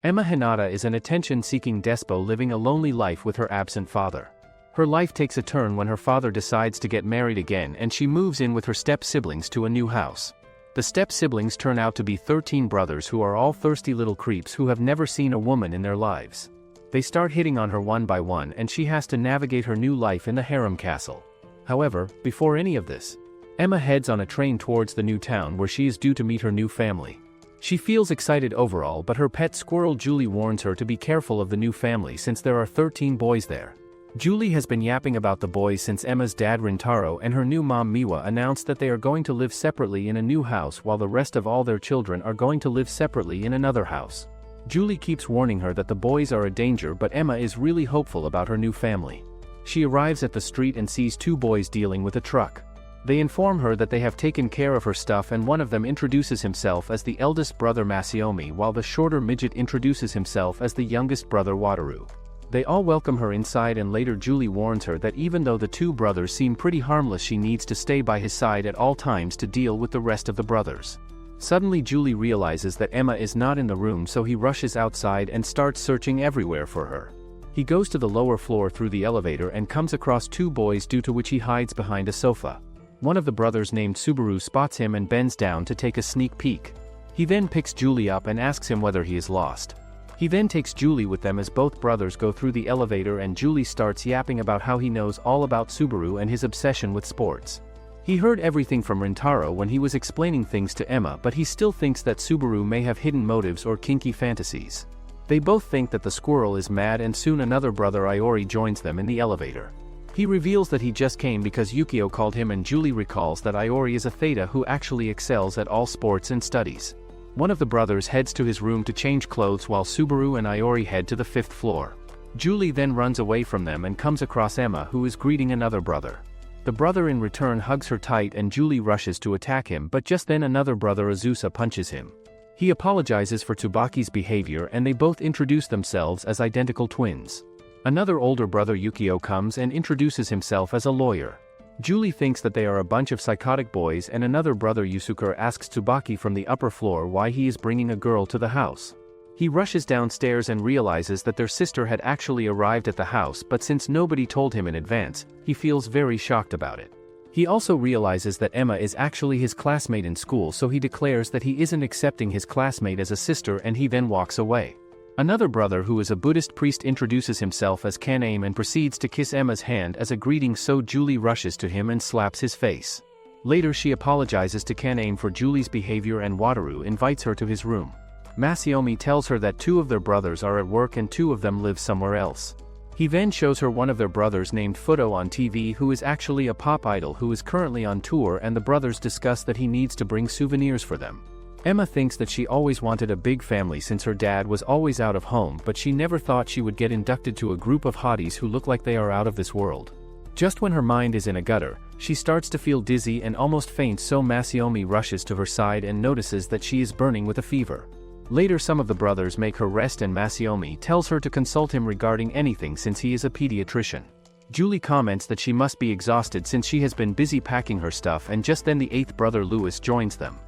Emma Hinata is an attention-seeking despo living a lonely life with her absent father. Her life takes a turn when her father decides to get married again and she moves in with her step-siblings to a new house. The step-siblings turn out to be 13 brothers who are all thirsty little creeps who have never seen a woman in their lives. They start hitting on her one by one and she has to navigate her new life in the harem castle. However, before any of this, Emma heads on a train towards the new town where she is due to meet her new family. She feels excited overall, but her pet squirrel Julie warns her to be careful of the new family since there are 13 boys there. Julie has been yapping about the boys since Emma's dad Rintaro and her new mom Miwa announced that they are going to live separately in a new house while the rest of all their children are going to live separately in another house. Julie keeps warning her that the boys are a danger, but Emma is really hopeful about her new family. She arrives at the street and sees two boys dealing with a truck. They inform her that they have taken care of her stuff and one of them introduces himself as the eldest brother Masayomi while the shorter midget introduces himself as the youngest brother Wataru. They all welcome her inside and later Julie warns her that even though the two brothers seem pretty harmless, she needs to stay by his side at all times to deal with the rest of the brothers. Suddenly Julie realizes that Emma is not in the room, so he rushes outside and starts searching everywhere for her. He goes to the lower floor through the elevator and comes across two boys, due to which he hides behind a sofa. One of the brothers named Subaru spots him and bends down to take a sneak peek. He then picks Julie up and asks him whether he is lost. He then takes Julie with them as both brothers go through the elevator and Julie starts yapping about how he knows all about Subaru and his obsession with sports. He heard everything from Rintaro when he was explaining things to Emma, but he still thinks that Subaru may have hidden motives or kinky fantasies. They both think that the squirrel is mad and soon another brother Iori joins them in the elevator. He reveals that he just came because Yukio called him and Julie recalls that Iori is a theta who actually excels at all sports and studies. One of the brothers heads to his room to change clothes while Subaru and Iori head to the 5th floor. Julie then runs away from them and comes across Emma, who is greeting another brother. The brother in return hugs her tight and Julie rushes to attack him, but just then another brother Isusa punches him. He apologizes for Tsubaki's behavior and they both introduce themselves as identical twins. Another older brother Yukio comes and introduces himself as a lawyer. Julie thinks that they are a bunch of psychotic boys and another brother Yusuke asks Tsubaki from the upper floor why he is bringing a girl to the house. He rushes downstairs and realizes that their sister had actually arrived at the house, but since nobody told him in advance, he feels very shocked about it. He also realizes that Emma is actually his classmate in school, so he declares that he isn't accepting his classmate as a sister and he then walks away. Another brother who is a Buddhist priest introduces himself as Caname and proceeds to kiss Emma's hand as a greeting, so Julie rushes to him and slaps his face. Later she apologizes to Caname for Julie's behavior and Wataru invites her to his room. Masayomi tells her that two of their brothers are at work and two of them live somewhere else. He then shows her one of their brothers named Futo on TV, who is actually a pop idol who is currently on tour, and the brothers discuss that he needs to bring souvenirs for them. Emma thinks that she always wanted a big family since her dad was always out of home, but she never thought she would get inducted to a group of hotties who look like they are out of this world. Just when her mind is in a gutter, she starts to feel dizzy and almost faints, so Masayomi rushes to her side and notices that she is burning with a fever. Later some of the brothers make her rest and Masayomi tells her to consult him regarding anything since he is a pediatrician. Julie comments that she must be exhausted since she has been busy packing her stuff, and just then the 8th brother Louis joins them.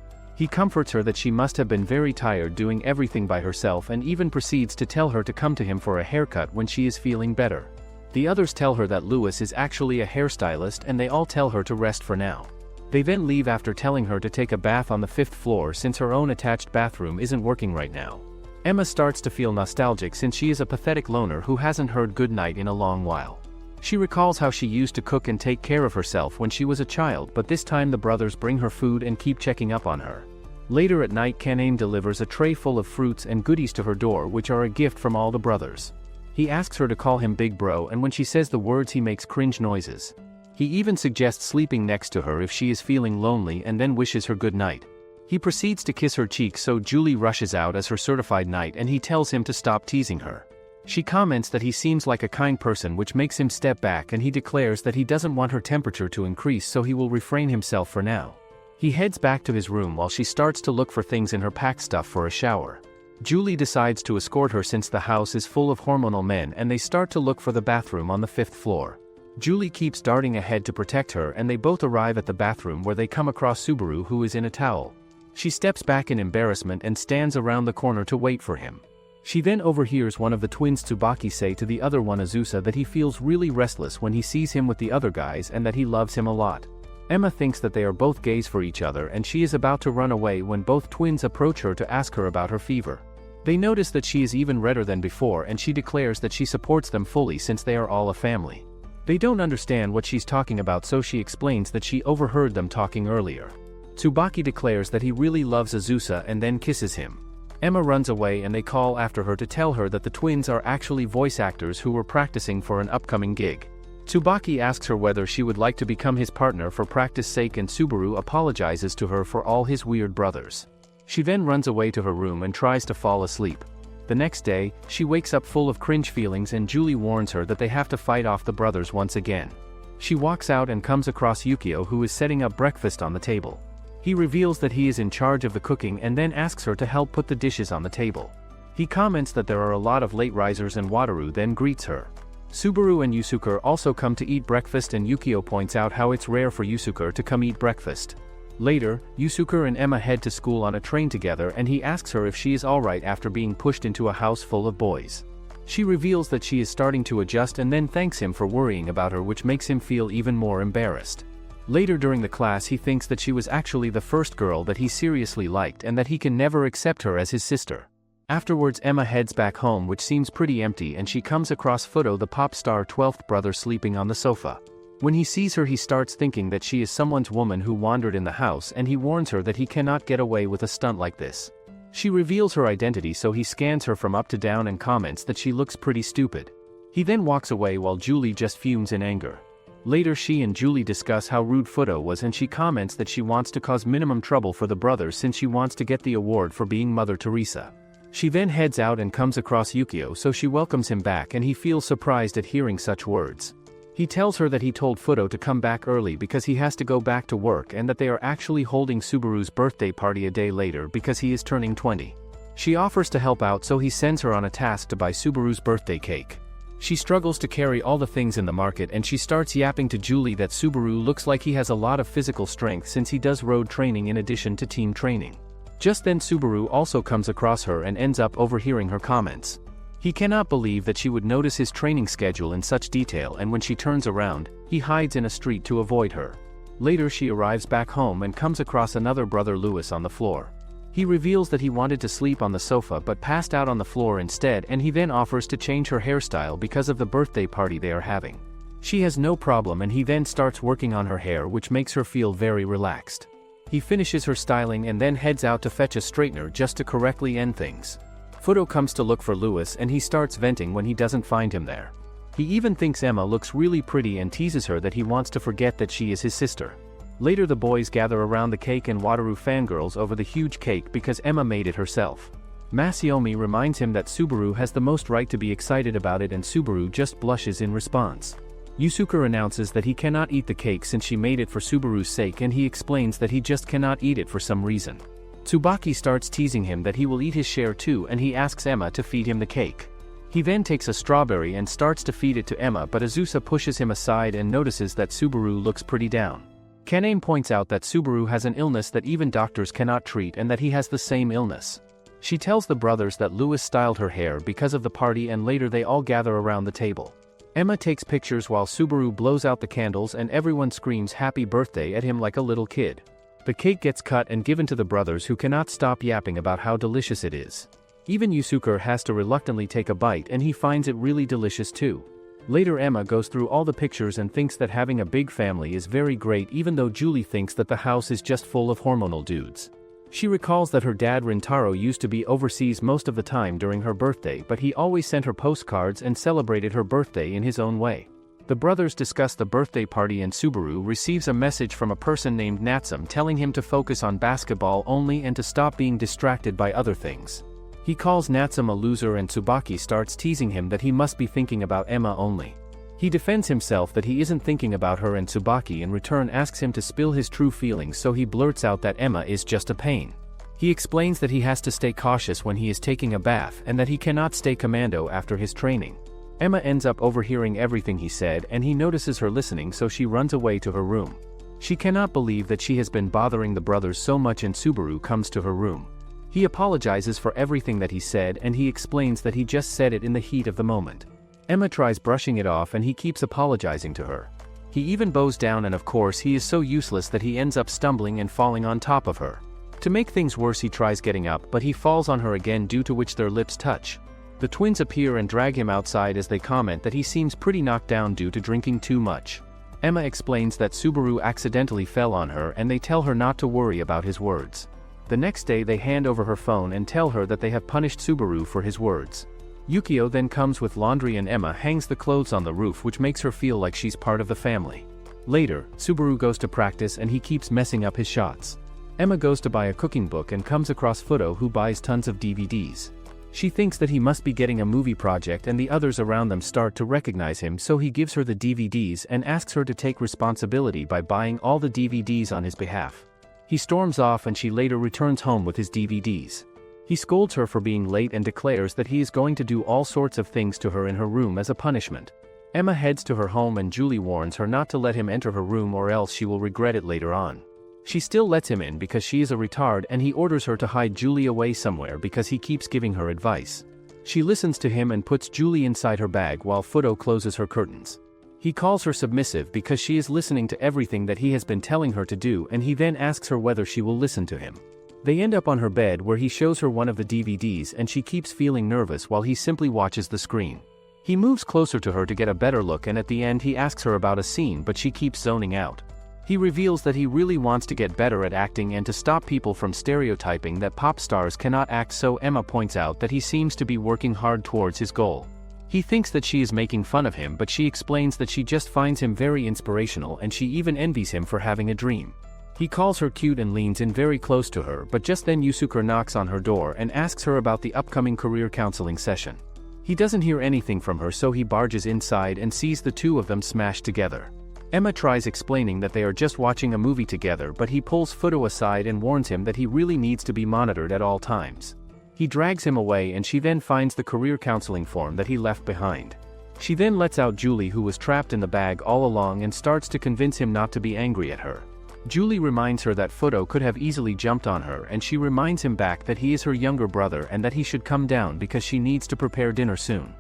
He comforts her that she must have been very tired doing everything by herself and even proceeds to tell her to come to him for a haircut when she is feeling better. The others tell her that Louis is actually a hairstylist and they all tell her to rest for now. They then leave after telling her to take a bath on the 5th floor since her own attached bathroom isn't working right now. Emma starts to feel nostalgic since she is a pathetic loner who hasn't heard goodnight in a long while. She recalls how she used to cook and take care of herself when she was a child, but this time the brothers bring her food and keep checking up on her. Later at night Caname delivers a tray full of fruits and goodies to her door, which are a gift from all the brothers. He asks her to call him Big Bro, and when she says the words he makes cringe noises. He even suggests sleeping next to her if she is feeling lonely and then wishes her good night. He proceeds to kiss her cheek, so Julie rushes out as her certified knight and he tells him to stop teasing her. She comments that he seems like a kind person, which makes him step back, and he declares that he doesn't want her temperature to increase, so he will refrain himself for now. He heads back to his room while she starts to look for things in her packed stuff for a shower. Julie decides to escort her since the house is full of hormonal men, and they start to look for the bathroom on the 5th floor. Julie keeps darting ahead to protect her and they both arrive at the bathroom where they come across Subaru, who is in a towel. She steps back in embarrassment and stands around the corner to wait for him. She then overhears one of the twins Tsubaki say to the other one Isusa that he feels really restless when he sees him with the other guys and that he loves him a lot. Emma thinks that they are both gays for each other and she is about to run away when both twins approach her to ask her about her fever. They notice that she is even redder than before and she declares that she supports them fully since they are all a family. They don't understand what she's talking about, so she explains that she overheard them talking earlier. Tsubaki declares that he really loves Isusa and then kisses him. Emma runs away and they call after her to tell her that the twins are actually voice actors who were practicing for an upcoming gig. Tsubaki asks her whether she would like to become his partner for practice sake and Subaru apologizes to her for all his weird brothers. She then runs away to her room and tries to fall asleep. The next day, she wakes up full of cringe feelings and Julie warns her that they have to fight off the brothers once again. She walks out and comes across Yukio, who is setting up breakfast on the table. He reveals that he is in charge of the cooking and then asks her to help put the dishes on the table. He comments that there are a lot of late risers and Wataru then greets her. Subaru and Yusuke also come to eat breakfast and Yukio points out how it's rare for Yusuke to come eat breakfast. Later, Yusuke and Emma head to school on a train together and he asks her if she is alright after being pushed into a house full of boys. She reveals that she is starting to adjust and then thanks him for worrying about her, which makes him feel even more embarrassed. Later during the class, he thinks that she was actually the first girl that he seriously liked and that he can never accept her as his sister. Afterwards, Emma heads back home, which seems pretty empty, and she comes across Fudo, the pop star 12th brother, sleeping on the sofa. When he sees her, he starts thinking that she is someone's woman who wandered in the house and he warns her that he cannot get away with a stunt like this. She reveals her identity, so he scans her from up to down and comments that she looks pretty stupid. He then walks away while Julie just fumes in anger. Later, she and Julie discuss how rude Fudo was and she comments that she wants to cause minimum trouble for the brothers since she wants to get the award for being Mother Teresa. She then heads out and comes across Yukio, so she welcomes him back and he feels surprised at hearing such words. He tells her that he told Fudo to come back early because he has to go back to work and that they are actually holding Subaru's birthday party a day later because he is turning 20. She offers to help out, so he sends her on a task to buy Subaru's birthday cake. She struggles to carry all the things in the market and she starts yapping to Julie that Subaru looks like he has a lot of physical strength since he does road training in addition to team training. Just then Subaru also comes across her and ends up overhearing her comments. He cannot believe that she would notice his training schedule in such detail, and when she turns around, he hides in a street to avoid her. Later, she arrives back home and comes across another brother, Louis, on the floor. He reveals that he wanted to sleep on the sofa but passed out on the floor instead, and he then offers to change her hairstyle because of the birthday party they are having. She has no problem and he then starts working on her hair, which makes her feel very relaxed. He finishes her styling and then heads out to fetch a straightener just to correctly end things. Fudo comes to look for Louis and he starts venting when he doesn't find him there. He even thinks Emma looks really pretty and teases her that he wants to forget that she is his sister. Later, the boys gather around the cake and Wataru fangirls over the huge cake because Emma made it herself. Masayomi reminds him that Subaru has the most right to be excited about it and Subaru just blushes in response. Yusuke announces that he cannot eat the cake since she made it for Subaru's sake and he explains that he just cannot eat it for some reason. Tsubaki starts teasing him that he will eat his share too and he asks Emma to feed him the cake. He then takes a strawberry and starts to feed it to Emma, but Isusa pushes him aside and notices that Subaru looks pretty down. Caname points out that Subaru has an illness that even doctors cannot treat and that he has the same illness. She tells the brothers that Louis styled her hair because of the party and later they all gather around the table. Emma takes pictures while Subaru blows out the candles and everyone screams happy birthday at him like a little kid. The cake gets cut and given to the brothers, who cannot stop yapping about how delicious it is. Even Yusuke has to reluctantly take a bite and he finds it really delicious too. Later, Emma goes through all the pictures and thinks that having a big family is very great, even though Julie thinks that the house is just full of hormonal dudes. She recalls that her dad Rintaro used to be overseas most of the time during her birthday, but he always sent her postcards and celebrated her birthday in his own way. The brothers discuss the birthday party and Subaru receives a message from a person named Natsum telling him to focus on basketball only and to stop being distracted by other things. He calls Natsum a loser and Tsubaki starts teasing him that he must be thinking about Emma only. He defends himself that he isn't thinking about her and Tsubaki in return asks him to spill his true feelings, so he blurts out that Emma is just a pain. He explains that he has to stay cautious when he is taking a bath and that he cannot stay commando after his training. Emma ends up overhearing everything he said and he notices her listening, so she runs away to her room. She cannot believe that she has been bothering the brothers so much and Subaru comes to her room. He apologizes for everything that he said and he explains that he just said it in the heat of the moment. Emma tries brushing it off and he keeps apologizing to her. He even bows down and of course he is so useless that he ends up stumbling and falling on top of her. To make things worse he tries getting up but he falls on her again due to which their lips touch. The twins appear and drag him outside as they comment that he seems pretty knocked down due to drinking too much. Emma explains that Subaru accidentally fell on her and they tell her not to worry about his words. The next day they hand over her phone and tell her that they have punished Subaru for his words. Yukio then comes with laundry and Emma hangs the clothes on the roof which makes her feel like she's part of the family. Later, Subaru goes to practice and he keeps messing up his shots. Emma goes to buy a cooking book and comes across Fudo who buys tons of DVDs. She thinks that he must be getting a movie project and the others around them start to recognize him, so he gives her the DVDs and asks her to take responsibility by buying all the DVDs on his behalf. He storms off and she later returns home with his DVDs. He scolds her for being late and declares that he is going to do all sorts of things to her in her room as a punishment. Emma heads to her home and Julie warns her not to let him enter her room or else she will regret it later on. She still lets him in because she is a retard and he orders her to hide Julie away somewhere because he keeps giving her advice. She listens to him and puts Julie inside her bag while Fudo closes her curtains. He calls her submissive because she is listening to everything that he has been telling her to do and he then asks her whether she will listen to him. They end up on her bed where he shows her one of the DVDs and she keeps feeling nervous while he simply watches the screen. He moves closer to her to get a better look and at the end he asks her about a scene but she keeps zoning out. He reveals that he really wants to get better at acting and to stop people from stereotyping that pop stars cannot act, so Emma points out that he seems to be working hard towards his goal. He thinks that she is making fun of him but she explains that she just finds him very inspirational and she even envies him for having a dream. He calls her cute and leans in very close to her, but just then Isusa knocks on her door and asks her about the upcoming career counseling session. He doesn't hear anything from her so he barges inside and sees the two of them smashed together. Emma tries explaining that they are just watching a movie together but he pulls Fudo aside and warns him that he really needs to be monitored at all times. He drags him away and she then finds the career counseling form that he left behind. She then lets out Julie, who was trapped in the bag all along, and starts to convince him not to be angry at her. Julie reminds her that Fudo could have easily jumped on her and she reminds him back that he is her younger brother and that he should come down because she needs to prepare dinner soon.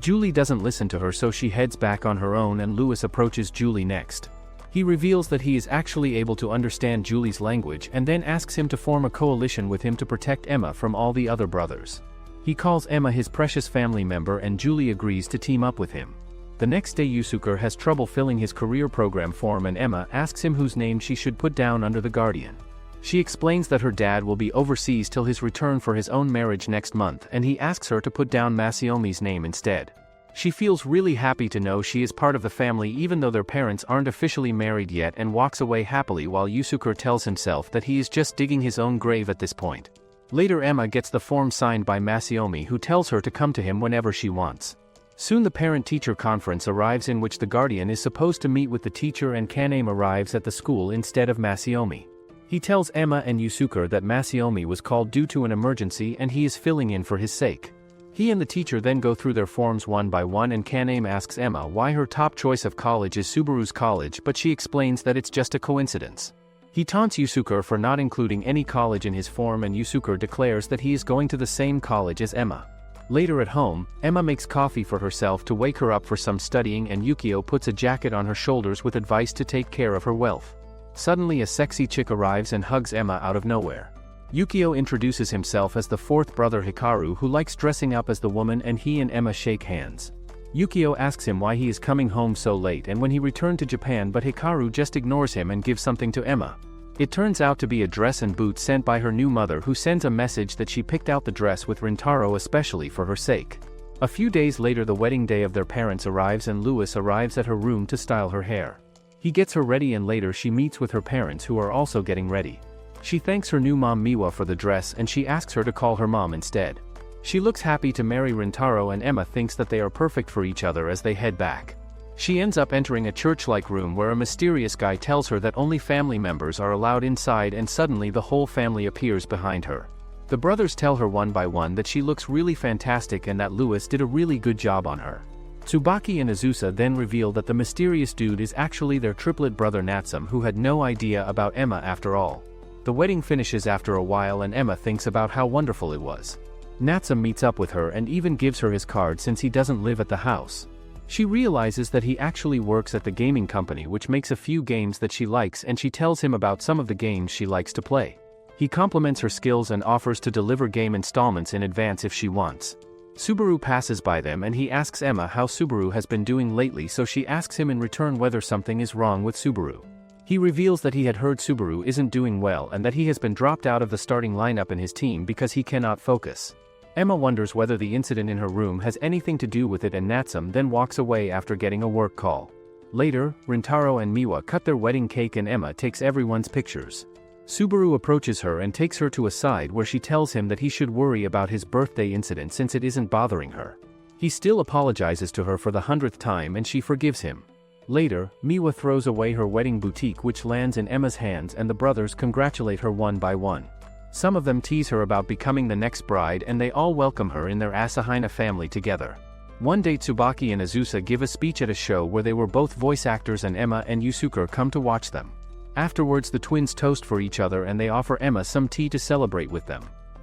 Julie doesn't listen to her so she heads back on her own and Lewis approaches Julie next. He reveals that he is actually able to understand Julie's language and then asks him to form a coalition with him to protect Emma from all the other brothers. He calls Emma his precious family member and Julie agrees to team up with him. The next day Isusa has trouble filling his career program form and Emma asks him whose name she should put down under the guardian. She explains that her dad will be overseas till his return for his own marriage next month and he asks her to put down Masaomi's name instead. She feels really happy to know she is part of the family even though their parents aren't officially married yet and walks away happily while Isusa tells himself that he is just digging his own grave at this point. Later Emma gets the form signed by Masaomi, who tells her to come to him whenever she wants. Soon the parent-teacher conference arrives in which the guardian is supposed to meet with the teacher and Caname arrives at the school instead of Masaomi. He tells Emma and Isusa that Masaomi was called due to an emergency and he is filling in for his sake. He and the teacher then go through their forms one by one and Caname asks Emma why her top choice of college is Subaru's college, but she explains that it's just a coincidence. He taunts Isusa for not including any college in his form and Isusa declares that he is going to the same college as Emma. Later at home, Emma makes coffee for herself to wake her up for some studying and Yukio puts a jacket on her shoulders with advice to take care of her wealth. Suddenly a sexy chick arrives and hugs Emma out of nowhere. Yukio introduces himself as the fourth brother Hikaru, who likes dressing up as the woman, and he and Emma shake hands. Yukio asks him why he is coming home so late and when he returned to Japan, but Hikaru just ignores him and gives something to Emma. It turns out to be a dress and boots sent by her new mother, who sends a message that she picked out the dress with Rintaro especially for her sake. A few days later the wedding day of their parents arrives and Lewis arrives at her room to style her hair. He gets her ready and later she meets with her parents, who are also getting ready. She thanks her new mom Miwa for the dress and she asks her to call her mom instead. She looks happy to marry Rintaro and Emma thinks that they are perfect for each other as they head back. She ends up entering a church-like room where a mysterious guy tells her that only family members are allowed inside and suddenly the whole family appears behind her. The brothers tell her one by one that she looks really fantastic and that Lewis did a really good job on her. Tsubaki and Isusa then reveal that the mysterious dude is actually their triplet brother Natsum, who had no idea about Emma after all. The wedding finishes after a while and Emma thinks about how wonderful it was. Natsum meets up with her and even gives her his card since he doesn't live at the house. She realizes that he actually works at the gaming company which makes a few games that she likes, and she tells him about some of the games she likes to play. He compliments her skills and offers to deliver game installments in advance if she wants. Subaru passes by them and he asks Emma how Subaru has been doing lately, so she asks him in return whether something is wrong with Subaru. He reveals that he had heard Subaru isn't doing well and that he has been dropped out of the starting lineup in his team because he cannot focus. Emma wonders whether the incident in her room has anything to do with it, and Natsum then walks away after getting a work call. Later, Rintaro and Miwa cut their wedding cake and Emma takes everyone's pictures. Subaru approaches her and takes her to a side where she tells him that he should worry about his birthday incident since it isn't bothering her. He still apologizes to her for the 100th time and she forgives him. Later, Miwa throws away her wedding boutique which lands in Emma's hands and the brothers congratulate her one by one. Some of them tease her about becoming the next bride and they all welcome her in their Asahina family together. One day Tsubaki and Isusa give a speech at a show where they were both voice actors and Emma and Yusuke come to watch them. Afterwards the twins toast for each other and they offer Emma some tea to celebrate with them.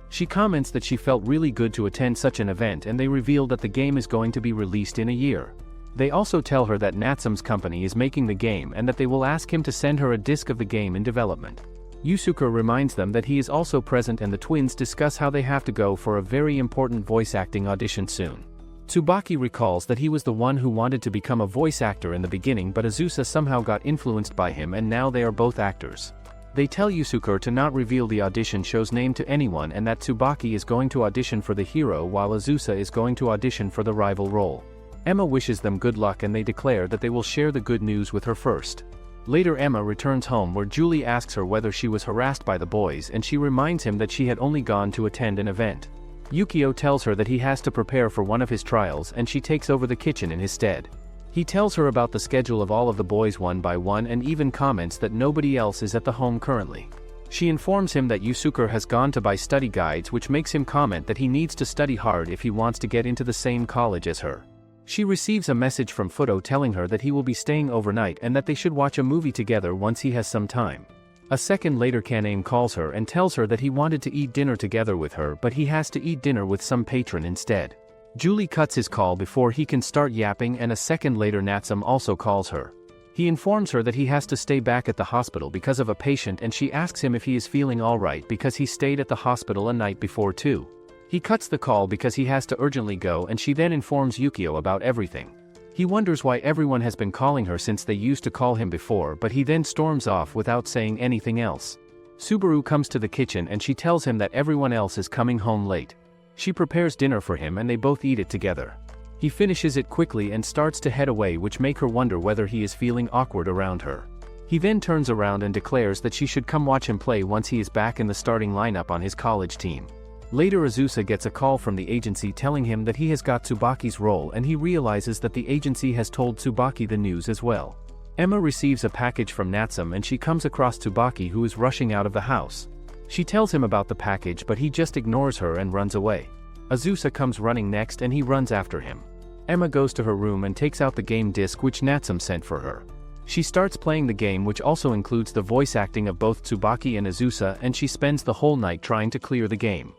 She comments that she felt really good to attend such an event and they reveal that the game is going to be released in a year. They also tell her that Natsum's company is making the game and that they will ask him to send her a disc of the game in development. Yusuke reminds them that he is also present and the twins discuss how they have to go for a very important voice acting audition soon. Tsubaki recalls that he was the one who wanted to become a voice actor in the beginning, but Isusa somehow got influenced by him and now they are both actors. They tell Yusuke to not reveal the audition show's name to anyone and that Tsubaki is going to audition for the hero while Isusa is going to audition for the rival role. Emma wishes them good luck and they declare that they will share the good news with her first. Later Emma returns home where Julie asks her whether she was harassed by the boys and she reminds him that she had only gone to attend an event. Yukio tells her that he has to prepare for one of his trials and she takes over the kitchen in his stead. He tells her about the schedule of all of the boys one by one and even comments that nobody else is at the home currently. She informs him that Yusuke has gone to buy study guides, which makes him comment that he needs to study hard if he wants to get into the same college as her. She receives a message from Futo telling her that he will be staying overnight and that they should watch a movie together once he has some time. A second later Caname calls her and tells her that he wanted to eat dinner together with her but he has to eat dinner with some patron instead. Julie cuts his call before he can start yapping and a second later Natsum also calls her. He informs her that he has to stay back at the hospital because of a patient and she asks him if he is feeling alright because he stayed at the hospital a night before too. He cuts the call because he has to urgently go and she then informs Yukio about everything. He wonders why everyone has been calling her since they used to call him before, but he then storms off without saying anything else. Subaru comes to the kitchen and she tells him that everyone else is coming home late. She prepares dinner for him and they both eat it together. He finishes it quickly and starts to head away, which make her wonder whether he is feeling awkward around her. He then turns around and declares that she should come watch him play once he is back in the starting lineup on his college team. Later Isusa gets a call from the agency telling him that he has got Tsubaki's role and he realizes that the agency has told Tsubaki the news as well. Emma receives a package from Natsum and she comes across Tsubaki who is rushing out of the house. She tells him about the package but he just ignores her and runs away. Isusa comes running next and he runs after him. Emma goes to her room and takes out the game disc which Natsum sent for her. She starts playing the game, which also includes the voice acting of both Tsubaki and Isusa, and she spends the whole night trying to clear the game.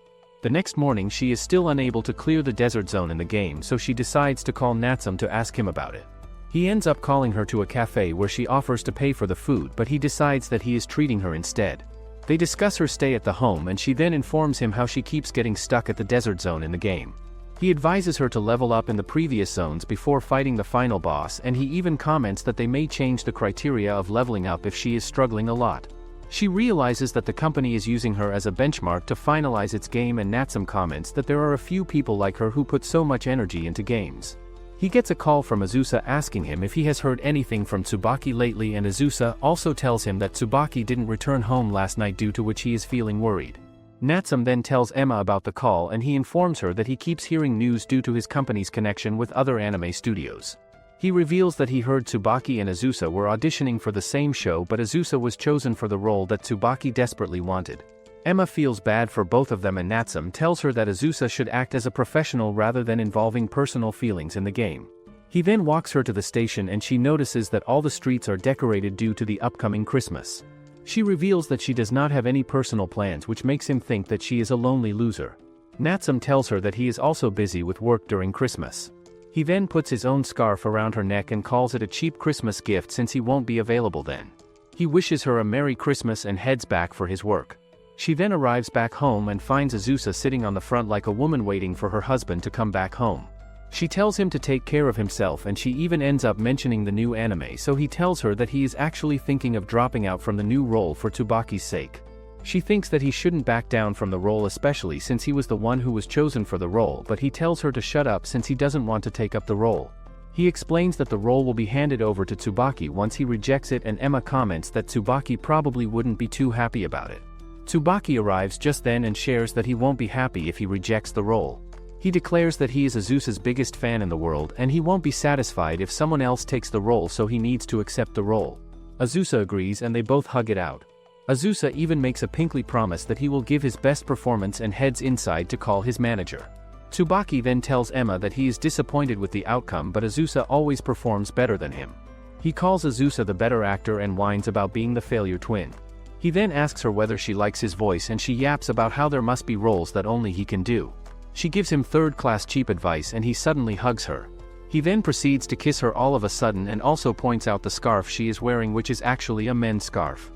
The next morning she is still unable to clear the desert zone in the game, so she decides to call Natsum to ask him about it. He ends up calling her to a cafe where she offers to pay for the food, but he decides that he is treating her instead. They discuss her stay at the home and she then informs him how she keeps getting stuck at the desert zone in the game. He advises her to level up in the previous zones before fighting the final boss, and he even comments that they may change the criteria of leveling up if she is struggling a lot. She realizes that the company is using her as a benchmark to finalize its game, and Natsum comments that there are a few people like her who put so much energy into games. He gets a call from Isusa asking him if he has heard anything from Tsubaki lately, and Isusa also tells him that Tsubaki didn't return home last night, due to which he is feeling worried. Natsum then tells Emma about the call and he informs her that he keeps hearing news due to his company's connection with other anime studios. He reveals that he heard Tsubaki and Isusa were auditioning for the same show, but Isusa was chosen for the role that Tsubaki desperately wanted. Emma feels bad for both of them and Natsum tells her that Isusa should act as a professional rather than involving personal feelings in the game. He then walks her to the station and she notices that all the streets are decorated due to the upcoming Christmas. She reveals that she does not have any personal plans, which makes him think that she is a lonely loser. Natsum tells her that he is also busy with work during Christmas. He then puts his own scarf around her neck and calls it a cheap Christmas gift since he won't be available then. He wishes her a Merry Christmas and heads back for his work. She then arrives back home and finds Isusa sitting on the front like a woman waiting for her husband to come back home. She tells him to take care of himself, and she even ends up mentioning the new anime, so he tells her that he is actually thinking of dropping out from the new role for Tsubaki's sake. She thinks that he shouldn't back down from the role, especially since he was the one who was chosen for the role, but he tells her to shut up since he doesn't want to take up the role. He explains that the role will be handed over to Tsubaki once he rejects it, and Emma comments that Tsubaki probably wouldn't be too happy about it. Tsubaki arrives just then and shares that he won't be happy if he rejects the role. He declares that he is Isusa's biggest fan in the world and he won't be satisfied if someone else takes the role, so he needs to accept the role. Isusa agrees and they both hug it out. Isusa even makes a pinkly promise that he will give his best performance and heads inside to call his manager. Tsubaki then tells Emma that he is disappointed with the outcome, but Isusa always performs better than him. He calls Isusa the better actor and whines about being the failure twin. He then asks her whether she likes his voice, and she yaps about how there must be roles that only he can do. She gives him third-class cheap advice and he suddenly hugs her. He then proceeds to kiss her all of a sudden and also points out the scarf she is wearing, which is actually a men's scarf.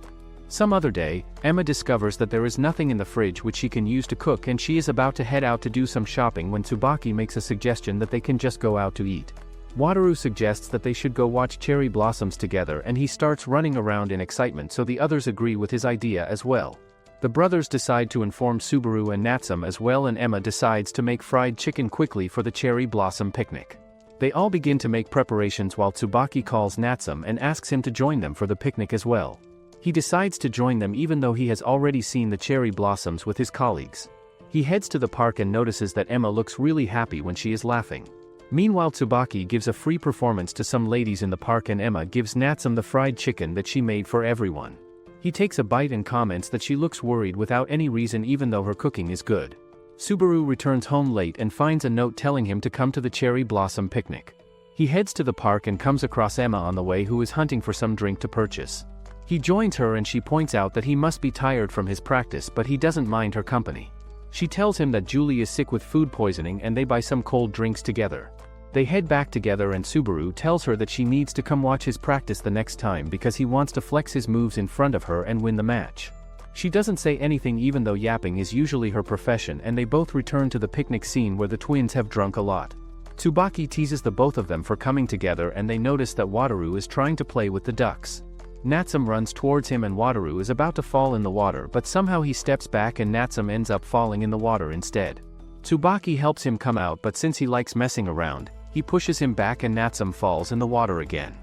Some other day, Emma discovers that there is nothing in the fridge which she can use to cook, and she is about to head out to do some shopping when Tsubaki makes a suggestion that they can just go out to eat. Wataru suggests that they should go watch cherry blossoms together, and he starts running around in excitement, so the others agree with his idea as well. The brothers decide to inform Subaru and Natsum as well, and Emma decides to make fried chicken quickly for the cherry blossom picnic. They all begin to make preparations while Tsubaki calls Natsum and asks him to join them for the picnic as well. He decides to join them even though he has already seen the cherry blossoms with his colleagues. He heads to the park and notices that Emma looks really happy when she is laughing. Meanwhile, Tsubaki gives a free performance to some ladies in the park and Emma gives Natsum the fried chicken that she made for everyone. He takes a bite and comments that she looks worried without any reason even though her cooking is good. Subaru returns home late and finds a note telling him to come to the cherry blossom picnic. He heads to the park and comes across Emma on the way, who is hunting for some drink to purchase. He joins her and she points out that he must be tired from his practice, but he doesn't mind her company. She tells him that Julie is sick with food poisoning and they buy some cold drinks together. They head back together and Subaru tells her that she needs to come watch his practice the next time because he wants to flex his moves in front of her and win the match. She doesn't say anything even though yapping is usually her profession, and they both return to the picnic scene where the twins have drunk a lot. Tsubaki teases the both of them for coming together and they notice that Wataru is trying to play with the ducks. Natsum runs towards him and Wataru is about to fall in the water, but somehow he steps back and Natsum ends up falling in the water instead. Tsubaki helps him come out, but since he likes messing around, he pushes him back and Natsum falls in the water again.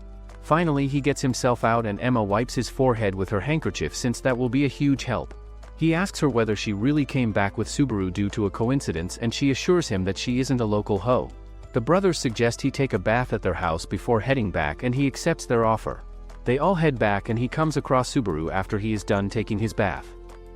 Finally he gets himself out and Emma wipes his forehead with her handkerchief since that will be a huge help. He asks her whether she really came back with Subaru due to a coincidence, and she assures him that she isn't a local hoe. The brothers suggest he take a bath at their house before heading back and he accepts their offer. They all head back and he comes across Subaru after he is done taking his bath.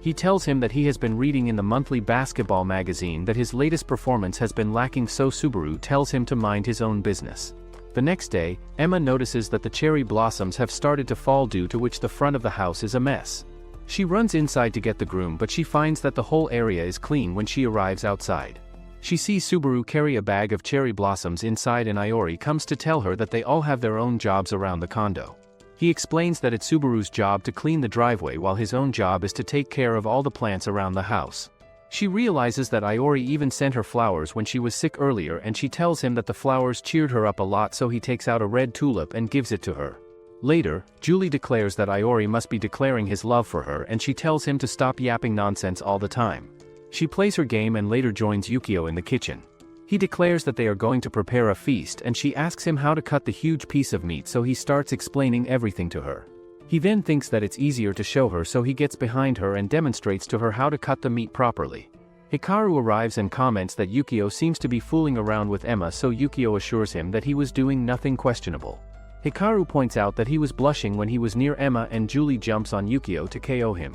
He tells him that he has been reading in the monthly basketball magazine that his latest performance has been lacking, so Subaru tells him to mind his own business. The next day, Emma notices that the cherry blossoms have started to fall, due to which the front of the house is a mess. She runs inside to get the broom, but she finds that the whole area is clean when she arrives outside. She sees Subaru carry a bag of cherry blossoms inside, and Iori comes to tell her that they all have their own jobs around the condo. He explains that it's Subaru's job to clean the driveway while his own job is to take care of all the plants around the house. She realizes that Iori even sent her flowers when she was sick earlier, and she tells him that the flowers cheered her up a lot, so he takes out a red tulip and gives it to her. Later, Julie declares that Iori must be declaring his love for her, and she tells him to stop yapping nonsense all the time. She plays her game and later joins Yukio in the kitchen. He declares that they are going to prepare a feast, and she asks him how to cut the huge piece of meat, so he starts explaining everything to her. He then thinks that it's easier to show her, so he gets behind her and demonstrates to her how to cut the meat properly. Hikaru arrives and comments that Yukio seems to be fooling around with Emma, so Yukio assures him that he was doing nothing questionable. Hikaru points out that he was blushing when he was near Emma, and Julie jumps on Yukio to KO him.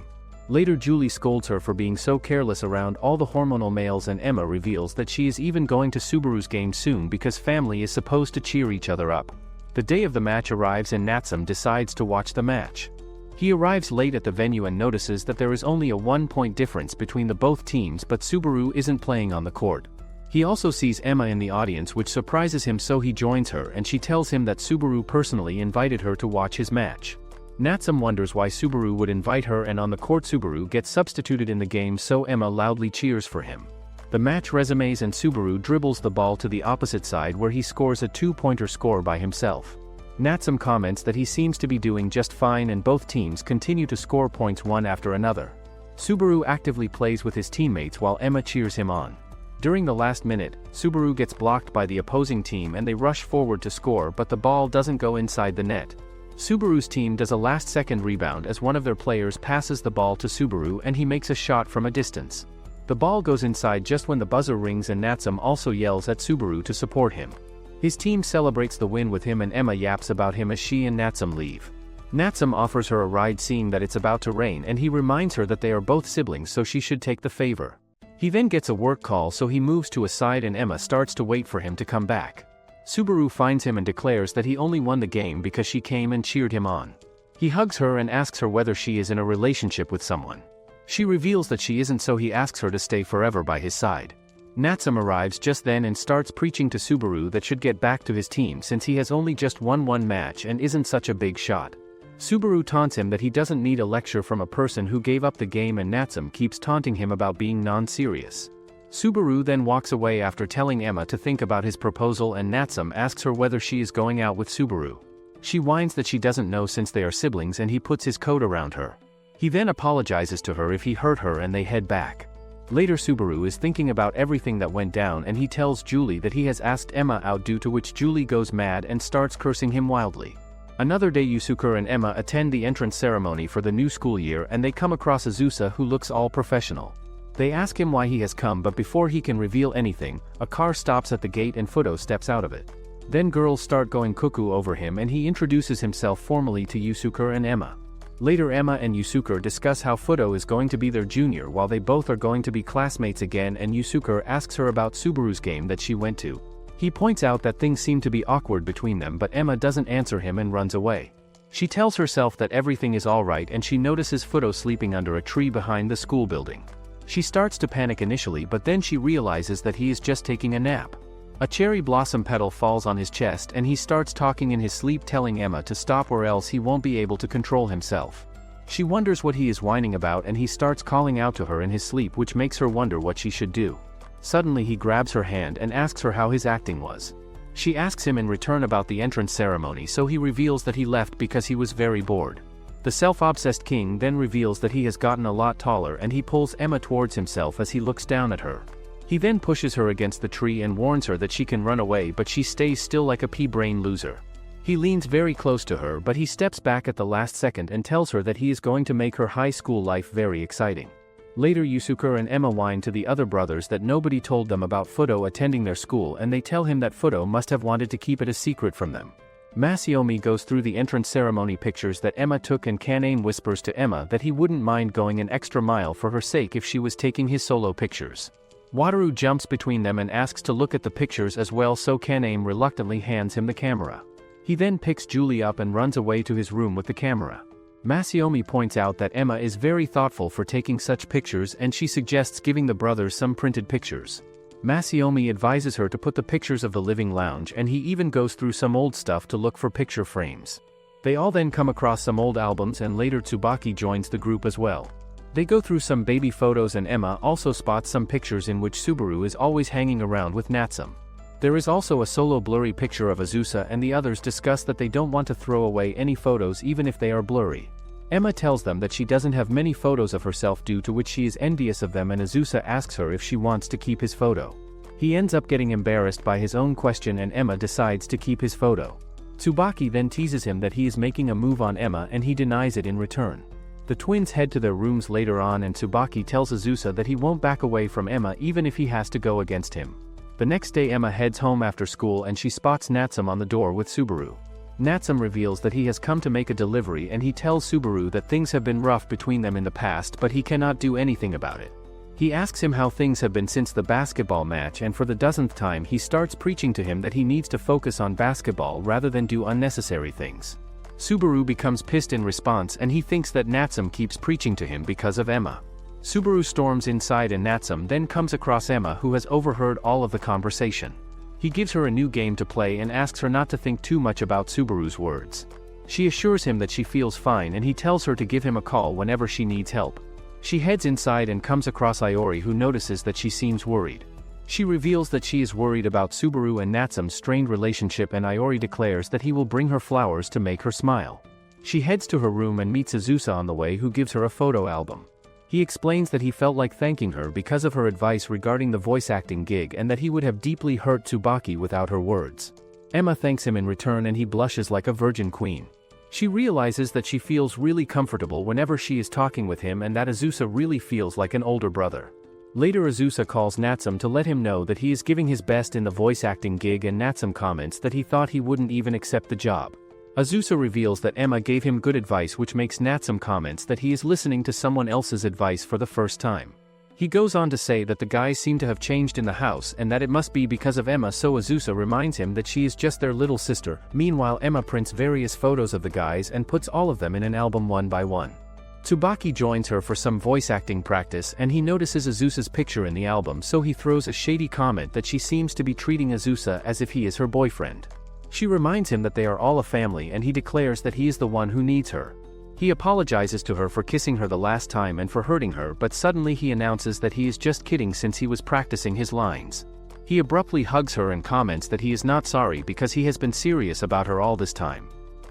Later, Julie scolds her for being so careless around all the hormonal males, and Emma reveals that she is even going to Subaru's game soon because family is supposed to cheer each other up. The day of the match arrives and Natsum decides to watch the match. He arrives late at the venue and notices that there is only a 1-point difference between the both teams, but Subaru isn't playing on the court. He also sees Emma in the audience, which surprises him, so he joins her and she tells him that Subaru personally invited her to watch his match. Natsum wonders why Subaru would invite her, and on the court Subaru gets substituted in the game, so Emma loudly cheers for him. The match resumes and Subaru dribbles the ball to the opposite side where he scores a 2-pointer score by himself. Natsum comments that he seems to be doing just fine and both teams continue to score points one after another. Subaru actively plays with his teammates while Emma cheers him on. During the last minute, Subaru gets blocked by the opposing team and they rush forward to score, but the ball doesn't go inside the net. Subaru's team does a last-second rebound as one of their players passes the ball to Subaru and he makes a shot from a distance. The ball goes inside just when the buzzer rings and Natsum also yells at Subaru to support him. His team celebrates the win with him and Emma yaps about him as she and Natsum leave. Natsum offers her a ride, seeing that it's about to rain, and he reminds her that they are both siblings so she should take the favor. He then gets a work call, so he moves to a side and Emma starts to wait for him to come back. Subaru finds him and declares that he only won the game because she came and cheered him on. He hugs her and asks her whether she is in a relationship with someone. She reveals that she isn't, so he asks her to stay forever by his side. Natsum arrives just then and starts preaching to Subaru that should get back to his team since he has only just won one match and isn't such a big shot. Subaru taunts him that he doesn't need a lecture from a person who gave up the game, and Natsum keeps taunting him about being non-serious. Subaru then walks away after telling Emma to think about his proposal, and Natsum asks her whether she is going out with Subaru. She whines that she doesn't know since they are siblings, and he puts his coat around her. He then apologizes to her if he hurt her and they head back. Later Subaru is thinking about everything that went down and he tells Julie that he has asked Emma out, due to which Julie goes mad and starts cursing him wildly. Another day Isusa and Emma attend the entrance ceremony for the new school year and they come across Isusa, who looks all professional. They ask him why he has come, but before he can reveal anything, a car stops at the gate and Fudo steps out of it. Then girls start going cuckoo over him and he introduces himself formally to Isusa and Emma. Later Emma and Isusa discuss how Fudo is going to be their junior while they both are going to be classmates again, and Isusa asks her about Subaru's game that she went to. He points out that things seem to be awkward between them, but Emma doesn't answer him and runs away. She tells herself that everything is alright and she notices Fudo sleeping under a tree behind the school building. She starts to panic initially, but then she realizes that he is just taking a nap. A cherry blossom petal falls on his chest and he starts talking in his sleep, telling Emma to stop or else he won't be able to control himself. She wonders what he is whining about and he starts calling out to her in his sleep, which makes her wonder what she should do. Suddenly he grabs her hand and asks her how his acting was. She asks him in return about the entrance ceremony, so he reveals that he left because he was very bored. The self-obsessed king then reveals that he has gotten a lot taller and he pulls Emma towards himself as he looks down at her. He then pushes her against the tree and warns her that she can run away, but she stays still like a pea-brain loser. He leans very close to her, but he steps back at the last second and tells her that he is going to make her high school life very exciting. Later Isusa and Emma whine to the other brothers that nobody told them about Fudo attending their school, and they tell him that Fudo must have wanted to keep it a secret from them. Masayomi goes through the entrance ceremony pictures that Emma took, and Caname whispers to Emma that he wouldn't mind going an extra mile for her sake if she was taking his solo pictures. Wataru jumps between them and asks to look at the pictures as well, so Caname reluctantly hands him the camera. He then picks Julie up and runs away to his room with the camera. Masayomi points out that Emma is very thoughtful for taking such pictures and she suggests giving the brothers some printed pictures. Masayomi advises her to put the pictures of the living lounge, and he even goes through some old stuff to look for picture frames. They all then come across some old albums, and later Tsubaki joins the group as well. They go through some baby photos and Emma also spots some pictures in which Subaru is always hanging around with Natsum. There is also a solo blurry picture of Isusa, and the others discuss that they don't want to throw away any photos even if they are blurry. Emma tells them that she doesn't have many photos of herself, due to which she is envious of them, and Isusa asks her if she wants to keep his photo. He ends up getting embarrassed by his own question and Emma decides to keep his photo. Tsubaki then teases him that he is making a move on Emma and he denies it in return. The twins head to their rooms later on and Tsubaki tells Isusa that he won't back away from Emma even if he has to go against him. The next day Emma heads home after school and she spots Natsum on the door with Subaru. Natsum reveals that he has come to make a delivery and he tells Subaru that things have been rough between them in the past, but he cannot do anything about it. He asks him how things have been since the basketball match, and for the dozenth time he starts preaching to him that he needs to focus on basketball rather than do unnecessary things. Subaru becomes pissed in response and he thinks that Natsum keeps preaching to him because of Emma. Subaru storms inside and Natsum then comes across Emma, who has overheard all of the conversation. He gives her a new game to play and asks her not to think too much about Subaru's words. She assures him that she feels fine and he tells her to give him a call whenever she needs help. She heads inside and comes across Iori, who notices that she seems worried. She reveals that she is worried about Subaru and Natsum's strained relationship, and Iori declares that he will bring her flowers to make her smile. She heads to her room and meets Isusa on the way, who gives her a photo album. He explains that he felt like thanking her because of her advice regarding the voice acting gig and that he would have deeply hurt Tsubaki without her words. Emma thanks him in return and he blushes like a virgin queen. She realizes that she feels really comfortable whenever she is talking with him and that Isusa really feels like an older brother. Later, Isusa calls Natsum to let him know that he is giving his best in the voice acting gig, and Natsum comments that he thought he wouldn't even accept the job. Isusa reveals that Emma gave him good advice, which makes Natsum comments that he is listening to someone else's advice for the first time. He goes on to say that the guys seem to have changed in the house and that it must be because of Emma, so Isusa reminds him that she is just their little sister. Meanwhile, Emma prints various photos of the guys and puts all of them in an album one by one. Tsubaki joins her for some voice acting practice and he notices Isusa's picture in the album, so he throws a shady comment that she seems to be treating Isusa as if he is her boyfriend. She reminds him that they are all a family and he declares that he is the one who needs her. He apologizes to her for kissing her the last time and for hurting her, but suddenly he announces that he is just kidding since he was practicing his lines. He abruptly hugs her and comments that he is not sorry because he has been serious about her all this time.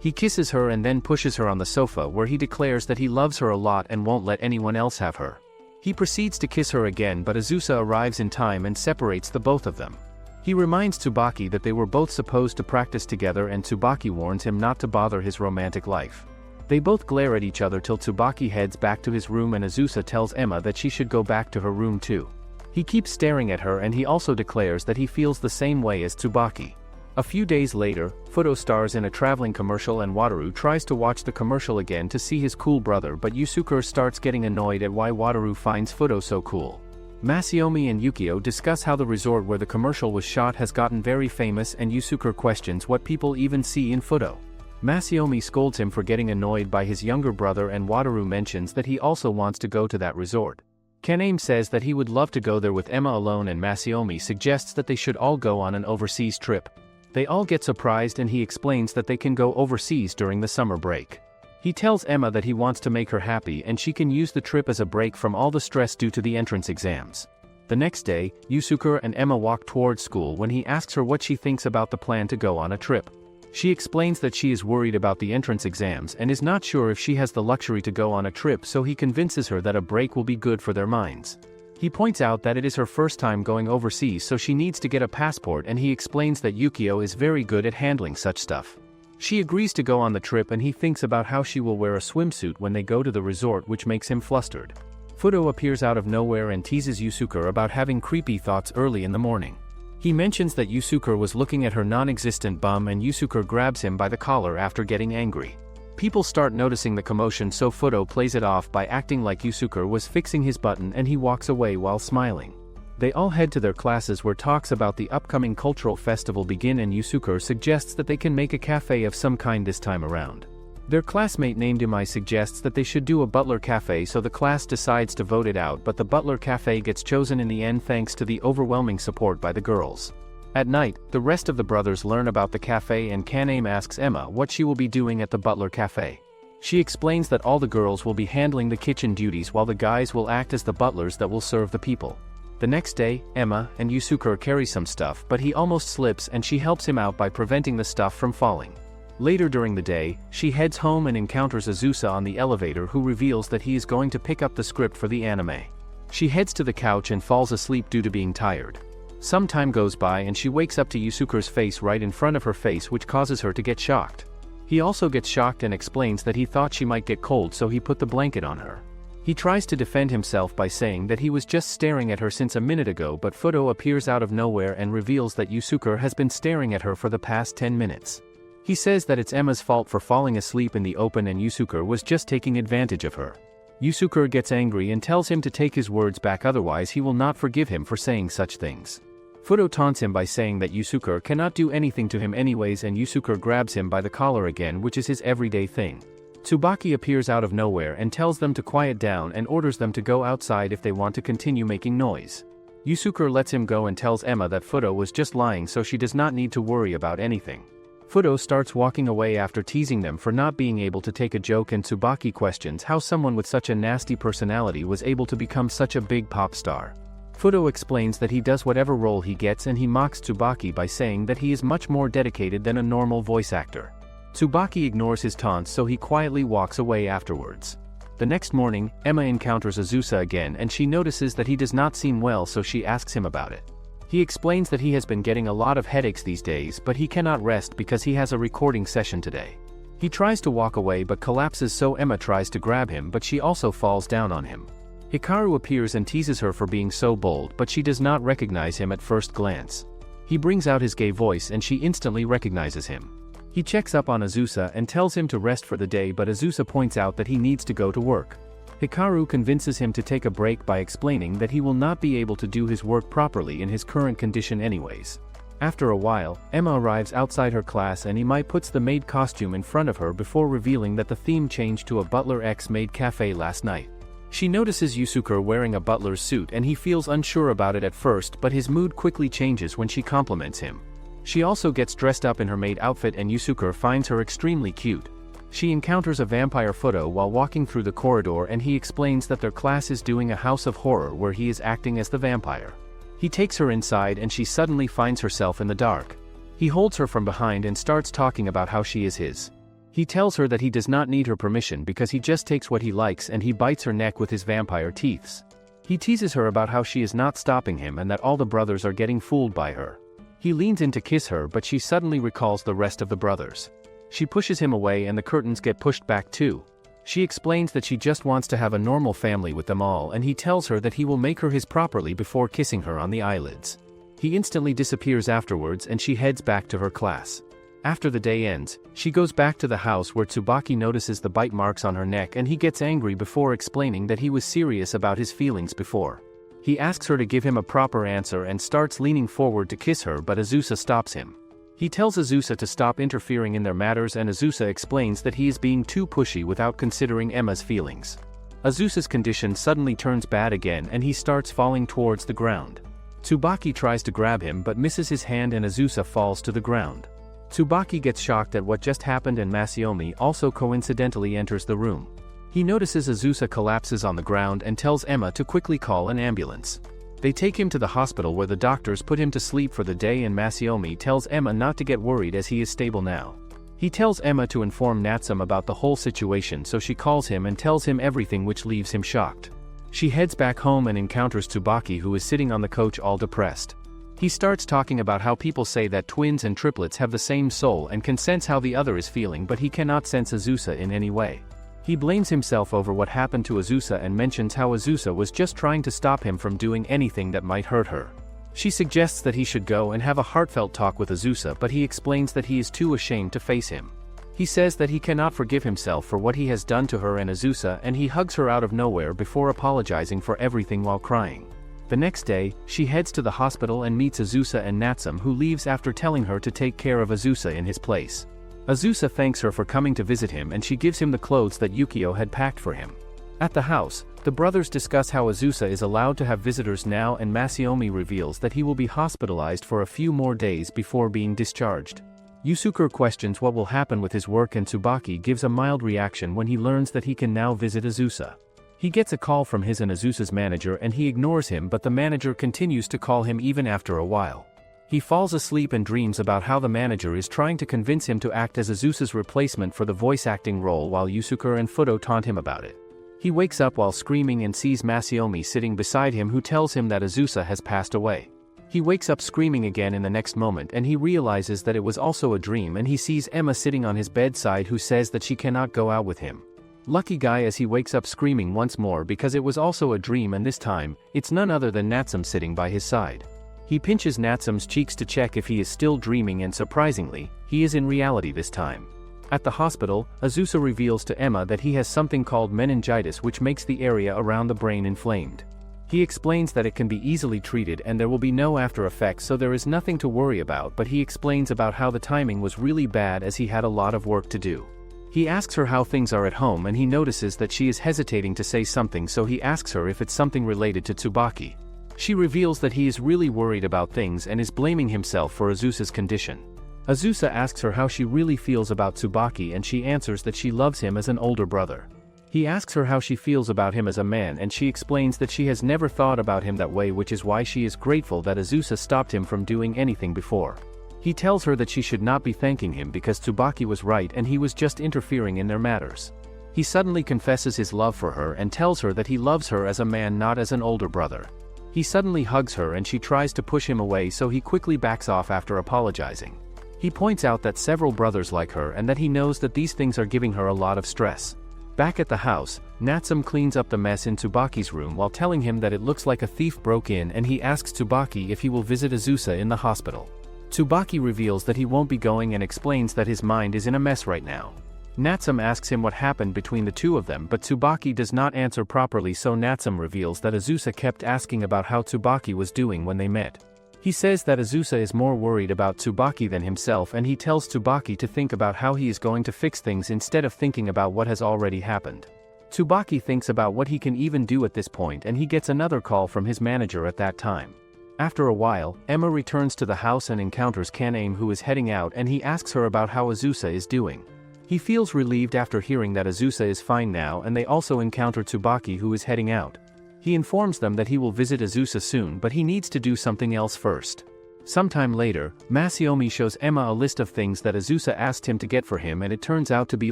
He kisses her and then pushes her on the sofa, where he declares that he loves her a lot and won't let anyone else have her. He proceeds to kiss her again, but Isusa arrives in time and separates the both of them. He reminds Tsubaki that they were both supposed to practice together, and Tsubaki warns him not to bother his romantic life. They both glare at each other till Tsubaki heads back to his room and Isusa tells Emma that she should go back to her room too. He keeps staring at her and he also declares that he feels the same way as Tsubaki. A few days later, Fudo stars in a traveling commercial and Wataru tries to watch the commercial again to see his cool brother, but Yusuke starts getting annoyed at why Wataru finds Fudo so cool. Masaomi and Yukio discuss how the resort where the commercial was shot has gotten very famous, and Yusuke questions what people even see in Fudo. Masaomi scolds him for getting annoyed by his younger brother, and Wataru mentions that he also wants to go to that resort. Caname says that he would love to go there with Emma alone, and Masaomi suggests that they should all go on an overseas trip. They all get surprised and he explains that they can go overseas during the summer break. He tells Emma that he wants to make her happy and she can use the trip as a break from all the stress due to the entrance exams. The next day, Yusuke and Emma walk towards school when he asks her what she thinks about the plan to go on a trip. She explains that she is worried about the entrance exams and is not sure if she has the luxury to go on a trip, so he convinces her that a break will be good for their minds. He points out that it is her first time going overseas, so she needs to get a passport, and he explains that Yukio is very good at handling such stuff. She agrees to go on the trip and he thinks about how she will wear a swimsuit when they go to the resort, which makes him flustered. Fudo appears out of nowhere and teases Yusuke about having creepy thoughts early in the morning. He mentions that Yusuke was looking at her non-existent bum and Yusuke grabs him by the collar after getting angry. People start noticing the commotion, so Fudo plays it off by acting like Yusuke was fixing his button and he walks away while smiling. They all head to their classes where talks about the upcoming cultural festival begin, and Yusuke suggests that they can make a cafe of some kind this time around. Their classmate named Imai suggests that they should do a butler cafe, so the class decides to vote it out, but the butler cafe gets chosen in the end thanks to the overwhelming support by the girls. At night, the rest of the brothers learn about the cafe and Caname asks Emma what she will be doing at the butler cafe. She explains that all the girls will be handling the kitchen duties while the guys will act as the butlers that will serve the people. The next day, Emma and Yusuke carry some stuff, but he almost slips and she helps him out by preventing the stuff from falling. Later during the day, she heads home and encounters Isusa on the elevator, who reveals that he is going to pick up the script for the anime. She heads to the couch and falls asleep due to being tired. Some time goes by and she wakes up to Yusuke's face right in front of her face, which causes her to get shocked. He also gets shocked and explains that he thought she might get cold, so he put the blanket on her. He tries to defend himself by saying that he was just staring at her since a minute ago, but Fudo appears out of nowhere and reveals that Yusuke has been staring at her for the past 10 minutes. He says that it's Emma's fault for falling asleep in the open and Yusuke was just taking advantage of her. Yusuke gets angry and tells him to take his words back, otherwise he will not forgive him for saying such things. Fudo taunts him by saying that Isusa cannot do anything to him anyways, and Isusa grabs him by the collar again, which is his everyday thing. Tsubaki appears out of nowhere and tells them to quiet down and orders them to go outside if they want to continue making noise. Isusa lets him go and tells Emma that Fudo was just lying, so she does not need to worry about anything. Fudo starts walking away after teasing them for not being able to take a joke, and Tsubaki questions how someone with such a nasty personality was able to become such a big pop star. Fudo explains that he does whatever role he gets, and he mocks Tsubaki by saying that he is much more dedicated than a normal voice actor. Tsubaki ignores his taunts, so he quietly walks away afterwards. The next morning, Emma encounters Isusa again and she notices that he does not seem well, so she asks him about it. He explains that he has been getting a lot of headaches these days, but he cannot rest because he has a recording session today. He tries to walk away but collapses, so Emma tries to grab him, but she also falls down on him. Hikaru appears and teases her for being so bold, but she does not recognize him at first glance. He brings out his gay voice and she instantly recognizes him. He checks up on Isusa and tells him to rest for the day, but Isusa points out that he needs to go to work. Hikaru convinces him to take a break by explaining that he will not be able to do his work properly in his current condition anyways. After a while, Emma arrives outside her class and Imai puts the maid costume in front of her before revealing that the theme changed to a butler x maid cafe last night. She notices Isusa wearing a butler's suit and he feels unsure about it at first, but his mood quickly changes when she compliments him. She also gets dressed up in her maid outfit and Isusa finds her extremely cute. She encounters a vampire Fudo while walking through the corridor and he explains that their class is doing a house of horror where he is acting as the vampire. He takes her inside and she suddenly finds herself in the dark. He holds her from behind and starts talking about how she is his. He tells her that he does not need her permission because he just takes what he likes, and he bites her neck with his vampire teeth. He teases her about how she is not stopping him and that all the brothers are getting fooled by her. He leans in to kiss her, but she suddenly recalls the rest of the brothers. She pushes him away and the curtains get pushed back too. She explains that she just wants to have a normal family with them all, and he tells her that he will make her his properly before kissing her on the eyelids. He instantly disappears afterwards and she heads back to her class. After the day ends, she goes back to the house where Tsubaki notices the bite marks on her neck and he gets angry before explaining that he was serious about his feelings before. He asks her to give him a proper answer and starts leaning forward to kiss her, but Isusa stops him. He tells Isusa to stop interfering in their matters, and Isusa explains that he is being too pushy without considering Emma's feelings. Isusa's condition suddenly turns bad again and he starts falling towards the ground. Tsubaki tries to grab him but misses his hand and Isusa falls to the ground. Tsubaki gets shocked at what just happened and Masaomi also coincidentally enters the room. He notices Isusa collapses on the ground and tells Emma to quickly call an ambulance. They take him to the hospital where the doctors put him to sleep for the day, and Masaomi tells Emma not to get worried as he is stable now. He tells Emma to inform Natsum about the whole situation, so she calls him and tells him everything, which leaves him shocked. She heads back home and encounters Tsubaki, who is sitting on the couch all depressed. He starts talking about how people say that twins and triplets have the same soul and can sense how the other is feeling, but he cannot sense Isusa in any way. He blames himself over what happened to Isusa and mentions how Isusa was just trying to stop him from doing anything that might hurt her. She suggests that he should go and have a heartfelt talk with Isusa, but he explains that he is too ashamed to face him. He says that he cannot forgive himself for what he has done to her and Isusa, and he hugs her out of nowhere before apologizing for everything while crying. The next day, she heads to the hospital and meets Isusa and Natsum, who leaves after telling her to take care of Isusa in his place. Isusa thanks her for coming to visit him and she gives him the clothes that Yukio had packed for him. At the house, the brothers discuss how Isusa is allowed to have visitors now, and Masaomi reveals that he will be hospitalized for a few more days before being discharged. Yusuke questions what will happen with his work, and Tsubaki gives a mild reaction when he learns that he can now visit Isusa. He gets a call from his and Isusa's manager and he ignores him, but the manager continues to call him even after a while. He falls asleep and dreams about how the manager is trying to convince him to act as Isusa's replacement for the voice acting role, while Yusuke and Fudo taunt him about it. He wakes up while screaming and sees Masaomi sitting beside him, who tells him that Isusa has passed away. He wakes up screaming again in the next moment and he realizes that it was also a dream, and he sees Emma sitting on his bedside, who says that she cannot go out with him. Lucky guy, as he wakes up screaming once more because it was also a dream, and this time, it's none other than Natsum sitting by his side. He pinches Natsum's cheeks to check if he is still dreaming, and surprisingly, he is in reality this time. At the hospital, Isusa reveals to Emma that he has something called meningitis, which makes the area around the brain inflamed. He explains that it can be easily treated and there will be no after effects, so there is nothing to worry about, but he explains about how the timing was really bad as he had a lot of work to do. He asks her how things are at home and he notices that she is hesitating to say something, so he asks her if it's something related to Tsubaki. She reveals that he is really worried about things and is blaming himself for Isusa's condition. Isusa asks her how she really feels about Tsubaki and she answers that she loves him as an older brother. He asks her how she feels about him as a man and she explains that she has never thought about him that way, which is why she is grateful that Isusa stopped him from doing anything before. He tells her that she should not be thanking him because Tsubaki was right and he was just interfering in their matters. He suddenly confesses his love for her and tells her that he loves her as a man, not as an older brother. He suddenly hugs her and she tries to push him away, so he quickly backs off after apologizing. He points out that several brothers like her and that he knows that these things are giving her a lot of stress. Back at the house, Natsum cleans up the mess in Tsubaki's room while telling him that it looks like a thief broke in, and he asks Tsubaki if he will visit Isusa in the hospital. Tsubaki reveals that he won't be going and explains that his mind is in a mess right now. Natsum asks him what happened between the two of them, but Tsubaki does not answer properly, so Natsum reveals that Isusa kept asking about how Tsubaki was doing when they met. He says that Isusa is more worried about Tsubaki than himself, and he tells Tsubaki to think about how he is going to fix things instead of thinking about what has already happened. Tsubaki thinks about what he can even do at this point, and he gets another call from his manager at that time. After a while, Emma returns to the house and encounters Caname, who is heading out, and he asks her about how Isusa is doing. He feels relieved after hearing that Isusa is fine now, and they also encounter Tsubaki, who is heading out. He informs them that he will visit Isusa soon, but he needs to do something else first. Sometime later, Masaomi shows Emma a list of things that Isusa asked him to get for him, and it turns out to be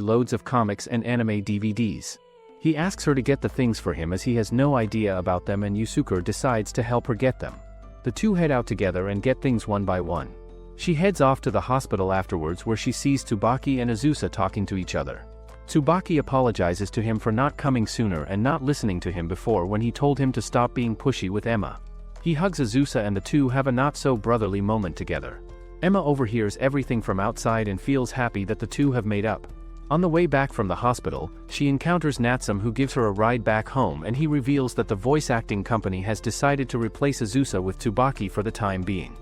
loads of comics and anime DVDs. He asks her to get the things for him as he has no idea about them, and Yusuke decides to help her get them. The two head out together and get things one by one. She heads off to the hospital afterwards, where she sees Tsubaki and Isusa talking to each other. Tsubaki apologizes to him for not coming sooner and not listening to him before when he told him to stop being pushy with Emma. He hugs Isusa and the two have a not-so-brotherly moment together. Emma overhears everything from outside and feels happy that the two have made up. On the way back from the hospital, she encounters Natsum, who gives her a ride back home, and he reveals that the voice acting company has decided to replace Isusa with Tsubaki for the time being.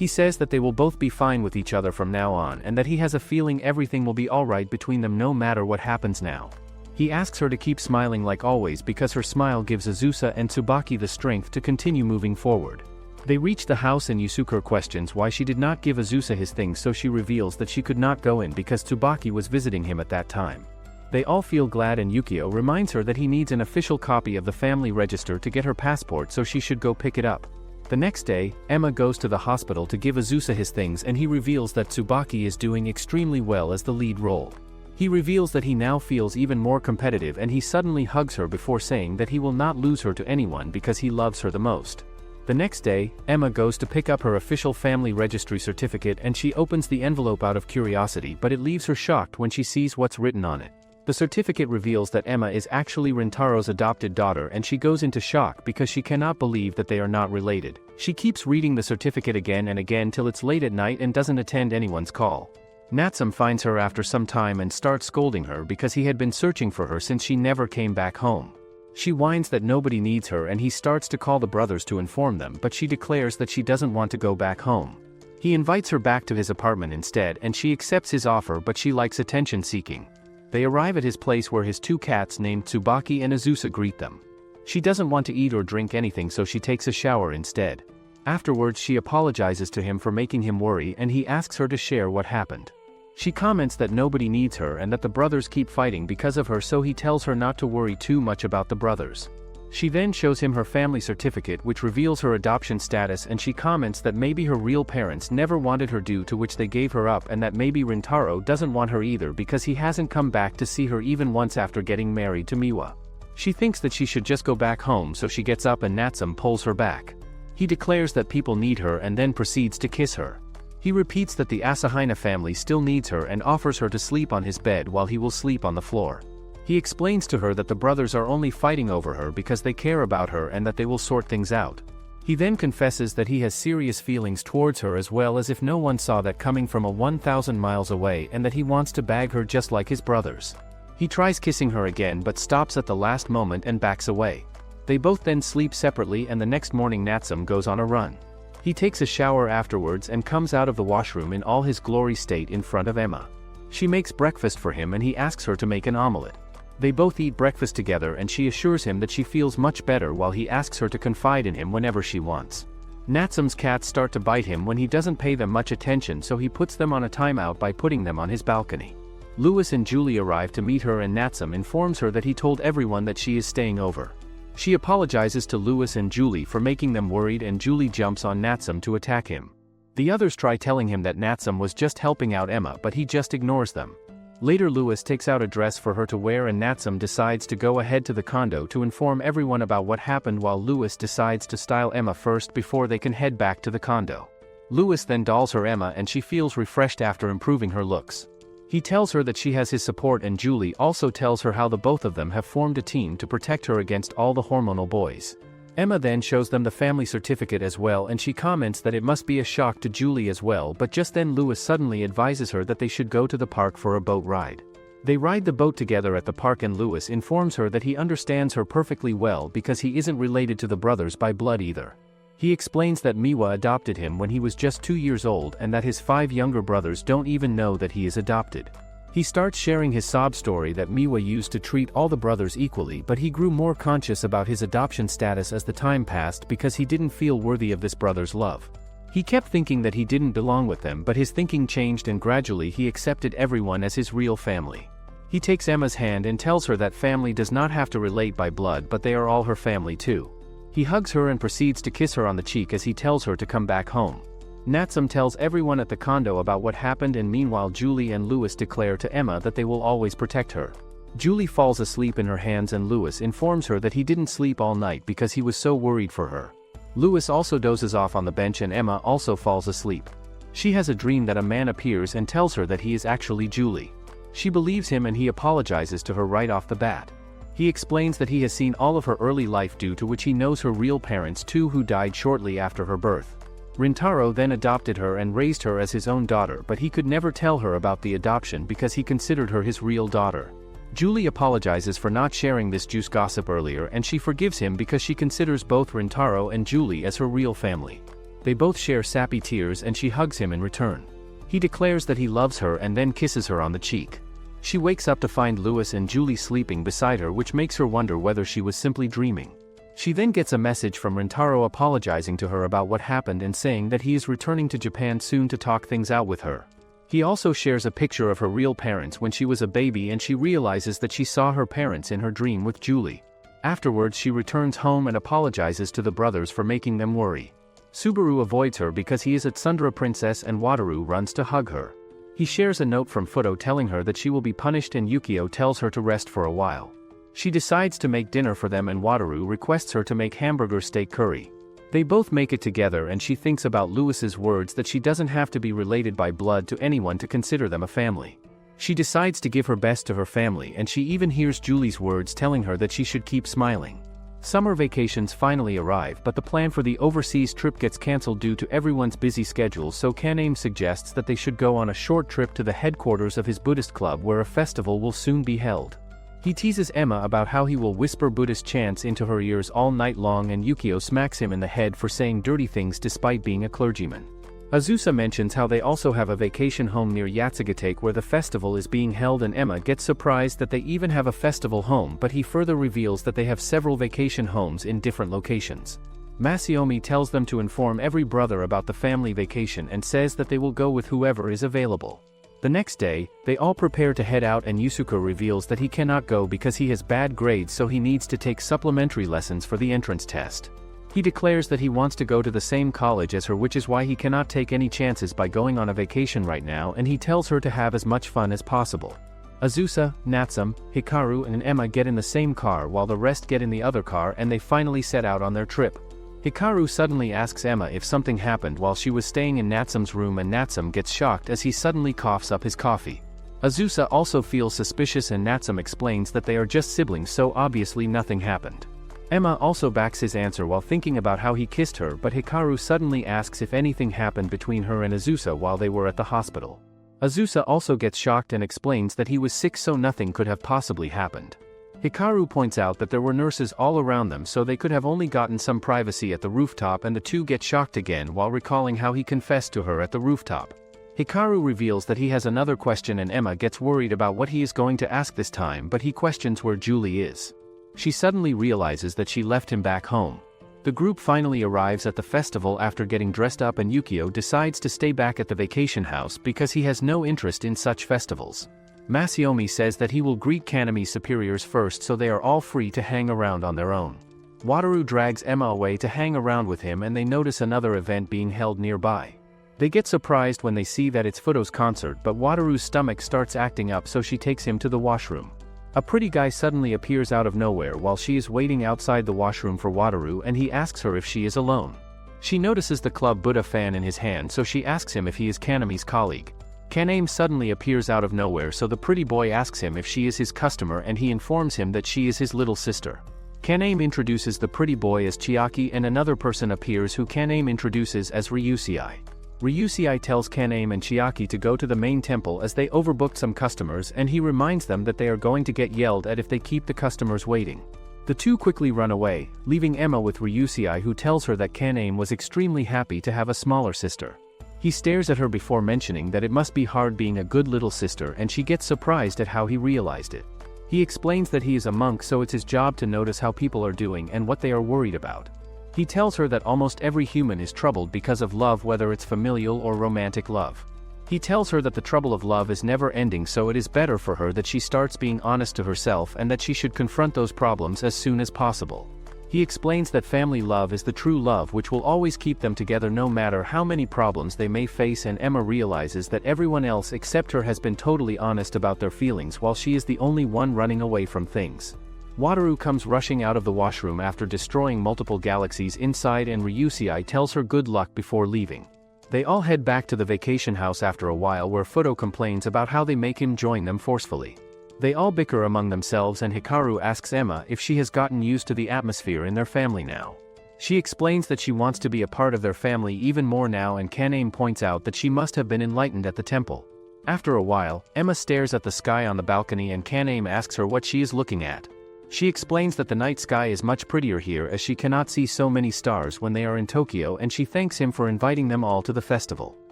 He says that they will both be fine with each other from now on and that he has a feeling everything will be alright between them no matter what happens now. He asks her to keep smiling like always because her smile gives Isusa and Tsubaki the strength to continue moving forward. They reach the house and Yusuke questions why she did not give Isusa his things, so she reveals that she could not go in because Tsubaki was visiting him at that time. They all feel glad, and Yukio reminds her that he needs an official copy of the family register to get her passport, so she should go pick it up. The next day, Emma goes to the hospital to give Isusa his things, and he reveals that Tsubaki is doing extremely well as the lead role. He reveals that he now feels even more competitive, and he suddenly hugs her before saying that he will not lose her to anyone because he loves her the most. The next day, Emma goes to pick up her official family registry certificate, and she opens the envelope out of curiosity, but it leaves her shocked when she sees what's written on it. The certificate reveals that Emma is actually Rintaro's adopted daughter, and she goes into shock because she cannot believe that they are not related. She keeps reading the certificate again and again till it's late at night and doesn't attend anyone's call. Natsum finds her after some time and starts scolding her because he had been searching for her since she never came back home. She whines that nobody needs her, and he starts to call the brothers to inform them, but she declares that she doesn't want to go back home. He invites her back to his apartment instead, and she accepts his offer, but she likes attention seeking. They arrive at his place where his two cats named Tsubaki and Isusa greet them. She doesn't want to eat or drink anything, so she takes a shower instead. Afterwards, she apologizes to him for making him worry, and he asks her to share what happened. She comments that nobody needs her and that the brothers keep fighting because of her, so he tells her not to worry too much about the brothers. She then shows him her family certificate, which reveals her adoption status, and she comments that maybe her real parents never wanted her, due to which they gave her up, and that maybe Rintaro doesn't want her either because he hasn't come back to see her even once after getting married to Miwa. She thinks that she should just go back home, so she gets up and Natsum pulls her back. He declares that people need her and then proceeds to kiss her. He repeats that the Asahina family still needs her and offers her to sleep on his bed while he will sleep on the floor. He explains to her that the brothers are only fighting over her because they care about her and that they will sort things out. He then confesses that he has serious feelings towards her, as well as if no one saw that coming from 1,000 miles away, and that he wants to bag her just like his brothers. He tries kissing her again but stops at the last moment and backs away. They both then sleep separately, and the next morning Natsum goes on a run. He takes a shower afterwards and comes out of the washroom in all his glory state in front of Emma. She makes breakfast for him and he asks her to make an omelette. They both eat breakfast together and she assures him that she feels much better while he asks her to confide in him whenever she wants. Natsum's cats start to bite him when he doesn't pay them much attention, so he puts them on a timeout by putting them on his balcony. Louis and Julie arrive to meet her and Natsum informs her that he told everyone that she is staying over. She apologizes to Louis and Julie for making them worried and Julie jumps on Natsum to attack him. The others try telling him that Natsum was just helping out Emma, but he just ignores them. Later Louis takes out a dress for her to wear and Natsum decides to go ahead to the condo to inform everyone about what happened, while Louis decides to style Emma first before they can head back to the condo. Louis then dolls her Emma and she feels refreshed after improving her looks. He tells her that she has his support and Julie also tells her how the both of them have formed a team to protect her against all the hormonal boys. Emma then shows them the family certificate as well and she comments that it must be a shock to Julie as well, but just then Louis suddenly advises her that they should go to the park for a boat ride. They ride the boat together at the park and Louis informs her that he understands her perfectly well because he isn't related to the brothers by blood either. He explains that Miwa adopted him when he was just 2 years old and that his 5 younger brothers don't even know that he is adopted. He starts sharing his sob story that Miwa used to treat all the brothers equally, but he grew more conscious about his adoption status as the time passed because he didn't feel worthy of this brother's love. He kept thinking that he didn't belong with them, but his thinking changed and gradually he accepted everyone as his real family. He takes Emma's hand and tells her that family does not have to relate by blood, but they are all her family too. He hugs her and proceeds to kiss her on the cheek as he tells her to come back home. Natsum tells everyone at the condo about what happened and meanwhile Julie and Louis declare to Emma that they will always protect her. Julie falls asleep in her hands and Louis informs her that he didn't sleep all night because he was so worried for her. Louis also dozes off on the bench and Emma also falls asleep. She has a dream that a man appears and tells her that he is actually Julie. She believes him and he apologizes to her right off the bat. He explains that he has seen all of her early life, due to which he knows her real parents too, who died shortly after her birth. Rintaro then adopted her and raised her as his own daughter, but he could never tell her about the adoption because he considered her his real daughter. Julie apologizes for not sharing this juice gossip earlier and she forgives him because she considers both Rintaro and Julie as her real family. They both share sappy tears and she hugs him in return. He declares that he loves her and then kisses her on the cheek. She wakes up to find Louis and Julie sleeping beside her, which makes her wonder whether she was simply dreaming. She then gets a message from Rintaro apologizing to her about what happened and saying that he is returning to Japan soon to talk things out with her. He also shares a picture of her real parents when she was a baby and she realizes that she saw her parents in her dream with Julie. Afterwards she returns home and apologizes to the brothers for making them worry. Subaru avoids her because he is at Sundara Princess and Wataru runs to hug her. He shares a note from Futo telling her that she will be punished and Yukio tells her to rest for a while. She decides to make dinner for them and Wataru requests her to make hamburger steak curry. They both make it together and she thinks about Louis's words that she doesn't have to be related by blood to anyone to consider them a family. She decides to give her best to her family and she even hears Julie's words telling her that she should keep smiling. Summer vacations finally arrive, but the plan for the overseas trip gets cancelled due to everyone's busy schedules, so Caname suggests that they should go on a short trip to the headquarters of his Buddhist club where a festival will soon be held. He teases Emma about how he will whisper Buddhist chants into her ears all night long and Yukio smacks him in the head for saying dirty things despite being a clergyman. Isusa mentions how they also have a vacation home near Yatsugatake where the festival is being held and Emma gets surprised that they even have a festival home, but he further reveals that they have several vacation homes in different locations. Masaomi tells them to inform every brother about the family vacation and says that they will go with whoever is available. The next day, they all prepare to head out and Yusuke reveals that he cannot go because he has bad grades, so he needs to take supplementary lessons for the entrance test. He declares that he wants to go to the same college as her, which is why he cannot take any chances by going on a vacation right now, and he tells her to have as much fun as possible. Isusa, Natsum, Hikaru and Emma get in the same car while the rest get in the other car and they finally set out on their trip. Hikaru suddenly asks Emma if something happened while she was staying in Natsum's room and Natsum gets shocked as he suddenly coughs up his coffee. Isusa also feels suspicious and Natsum explains that they are just siblings, so obviously nothing happened. Emma also backs his answer while thinking about how he kissed her, but Hikaru suddenly asks if anything happened between her and Isusa while they were at the hospital. Isusa also gets shocked and explains that he was sick so nothing could have possibly happened. Hikaru points out that there were nurses all around them, so they could have only gotten some privacy at the rooftop, and the two get shocked again while recalling how he confessed to her at the rooftop. Hikaru reveals that he has another question, and Emma gets worried about what he is going to ask this time, but he questions where Julie is. She suddenly realizes that she left him back home. The group finally arrives at the festival after getting dressed up, and Yukio decides to stay back at the vacation house because he has no interest in such festivals. Masayomi says that he will greet Kaname's superiors first so they are all free to hang around on their own. Wataru drags Emma away to hang around with him, and they notice another event being held nearby. They get surprised when they see that it's Futo's concert, but Wataru's stomach starts acting up, so she takes him to the washroom. A pretty guy suddenly appears out of nowhere while she is waiting outside the washroom for Wataru, and he asks her if she is alone. She notices the Club Buddha fan in his hand, so she asks him if he is Kaname's colleague. Caname suddenly appears out of nowhere, so the pretty boy asks him if she is his customer, and he informs him that she is his little sister. Caname introduces the pretty boy as Chiaki, and another person appears who Caname introduces as Ryusei. Ryusei tells Caname and Chiaki to go to the main temple as they overbooked some customers, and he reminds them that they are going to get yelled at if they keep the customers waiting. The two quickly run away, leaving Emma with Ryusei, who tells her that Caname was extremely happy to have a smaller sister. He stares at her before mentioning that it must be hard being a good little sister, and she gets surprised at how he realized it. He explains that he is a monk, so it's his job to notice how people are doing and what they are worried about. He tells her that almost every human is troubled because of love, whether it's familial or romantic love. He tells her that the trouble of love is never ending, so it is better for her that she starts being honest to herself and that she should confront those problems as soon as possible. He explains that family love is the true love which will always keep them together no matter how many problems they may face, and Emma realizes that everyone else except her has been totally honest about their feelings while she is the only one running away from things. Wataru comes rushing out of the washroom after destroying multiple galaxies inside, and Ryusei tells her good luck before leaving. They all head back to the vacation house after a while, where Futo complains about how they make him join them forcefully. They all bicker among themselves, and Hikaru asks Emma if she has gotten used to the atmosphere in their family now. She explains that she wants to be a part of their family even more now, and Caname points out that she must have been enlightened at the temple. After a while, Emma stares at the sky on the balcony, and Caname asks her what she is looking at. She explains that the night sky is much prettier here as she cannot see so many stars when they are in Tokyo, and she thanks him for inviting them all to the festival.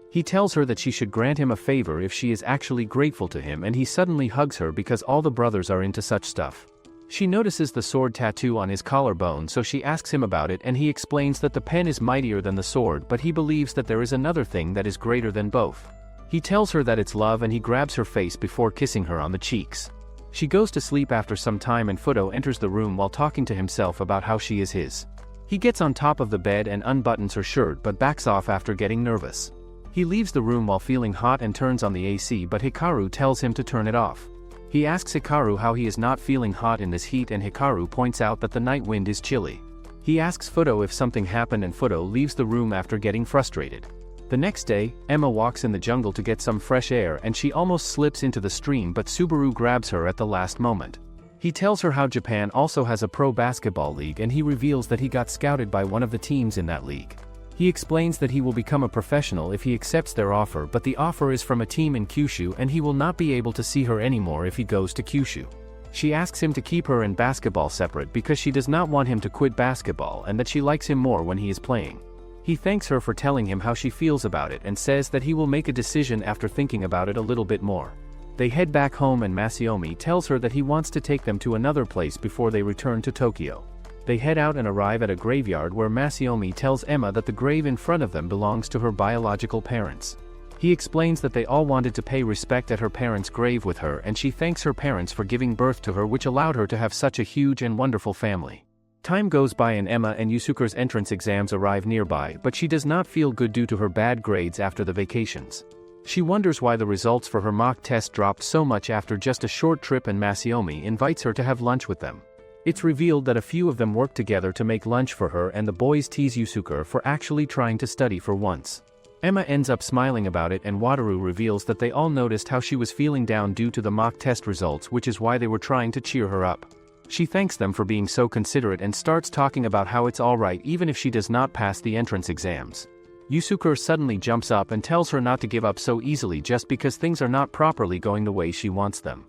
He tells her that she should grant him a favor if she is actually grateful to him, and he suddenly hugs her because all the brothers are into such stuff. She notices the sword tattoo on his collarbone, so she asks him about it, and he explains that the pen is mightier than the sword, but he believes that there is another thing that is greater than both. He tells her that it's love, and he grabs her face before kissing her on the cheeks. She goes to sleep after some time, and Futo enters the room while talking to himself about how she is his. He gets on top of the bed and unbuttons her shirt but backs off after getting nervous. He leaves the room while feeling hot and turns on the AC, but Hikaru tells him to turn it off. He asks Hikaru how he is not feeling hot in this heat, and Hikaru points out that the night wind is chilly. He asks Futo if something happened, and Futo leaves the room after getting frustrated. The next day, Emma walks in the jungle to get some fresh air, and she almost slips into the stream, but Subaru grabs her at the last moment. He tells her how Japan also has a pro basketball league, and he reveals that he got scouted by one of the teams in that league. He explains that he will become a professional if he accepts their offer, but the offer is from a team in Kyushu, and he will not be able to see her anymore if he goes to Kyushu. She asks him to keep her and basketball separate because she does not want him to quit basketball, and that she likes him more when he is playing. He thanks her for telling him how she feels about it and says that he will make a decision after thinking about it a little bit more. They head back home, and Masayomi tells her that he wants to take them to another place before they return to Tokyo. They head out and arrive at a graveyard where Masayomi tells Emma that the grave in front of them belongs to her biological parents. He explains that they all wanted to pay respect at her parents' grave with her, and she thanks her parents for giving birth to her, which allowed her to have such a huge and wonderful family. Time goes by, and Emma and Yusuke's entrance exams arrive nearby, but she does not feel good due to her bad grades after the vacations. She wonders why the results for her mock test dropped so much after just a short trip, and Masayomi invites her to have lunch with them. It's revealed that a few of them work together to make lunch for her, and the boys tease Yusuke for actually trying to study for once. Emma ends up smiling about it, and Wataru reveals that they all noticed how she was feeling down due to the mock test results, which is why they were trying to cheer her up. She thanks them for being so considerate and starts talking about how it's alright even if she does not pass the entrance exams. Yusuke suddenly jumps up and tells her not to give up so easily just because things are not properly going the way she wants them.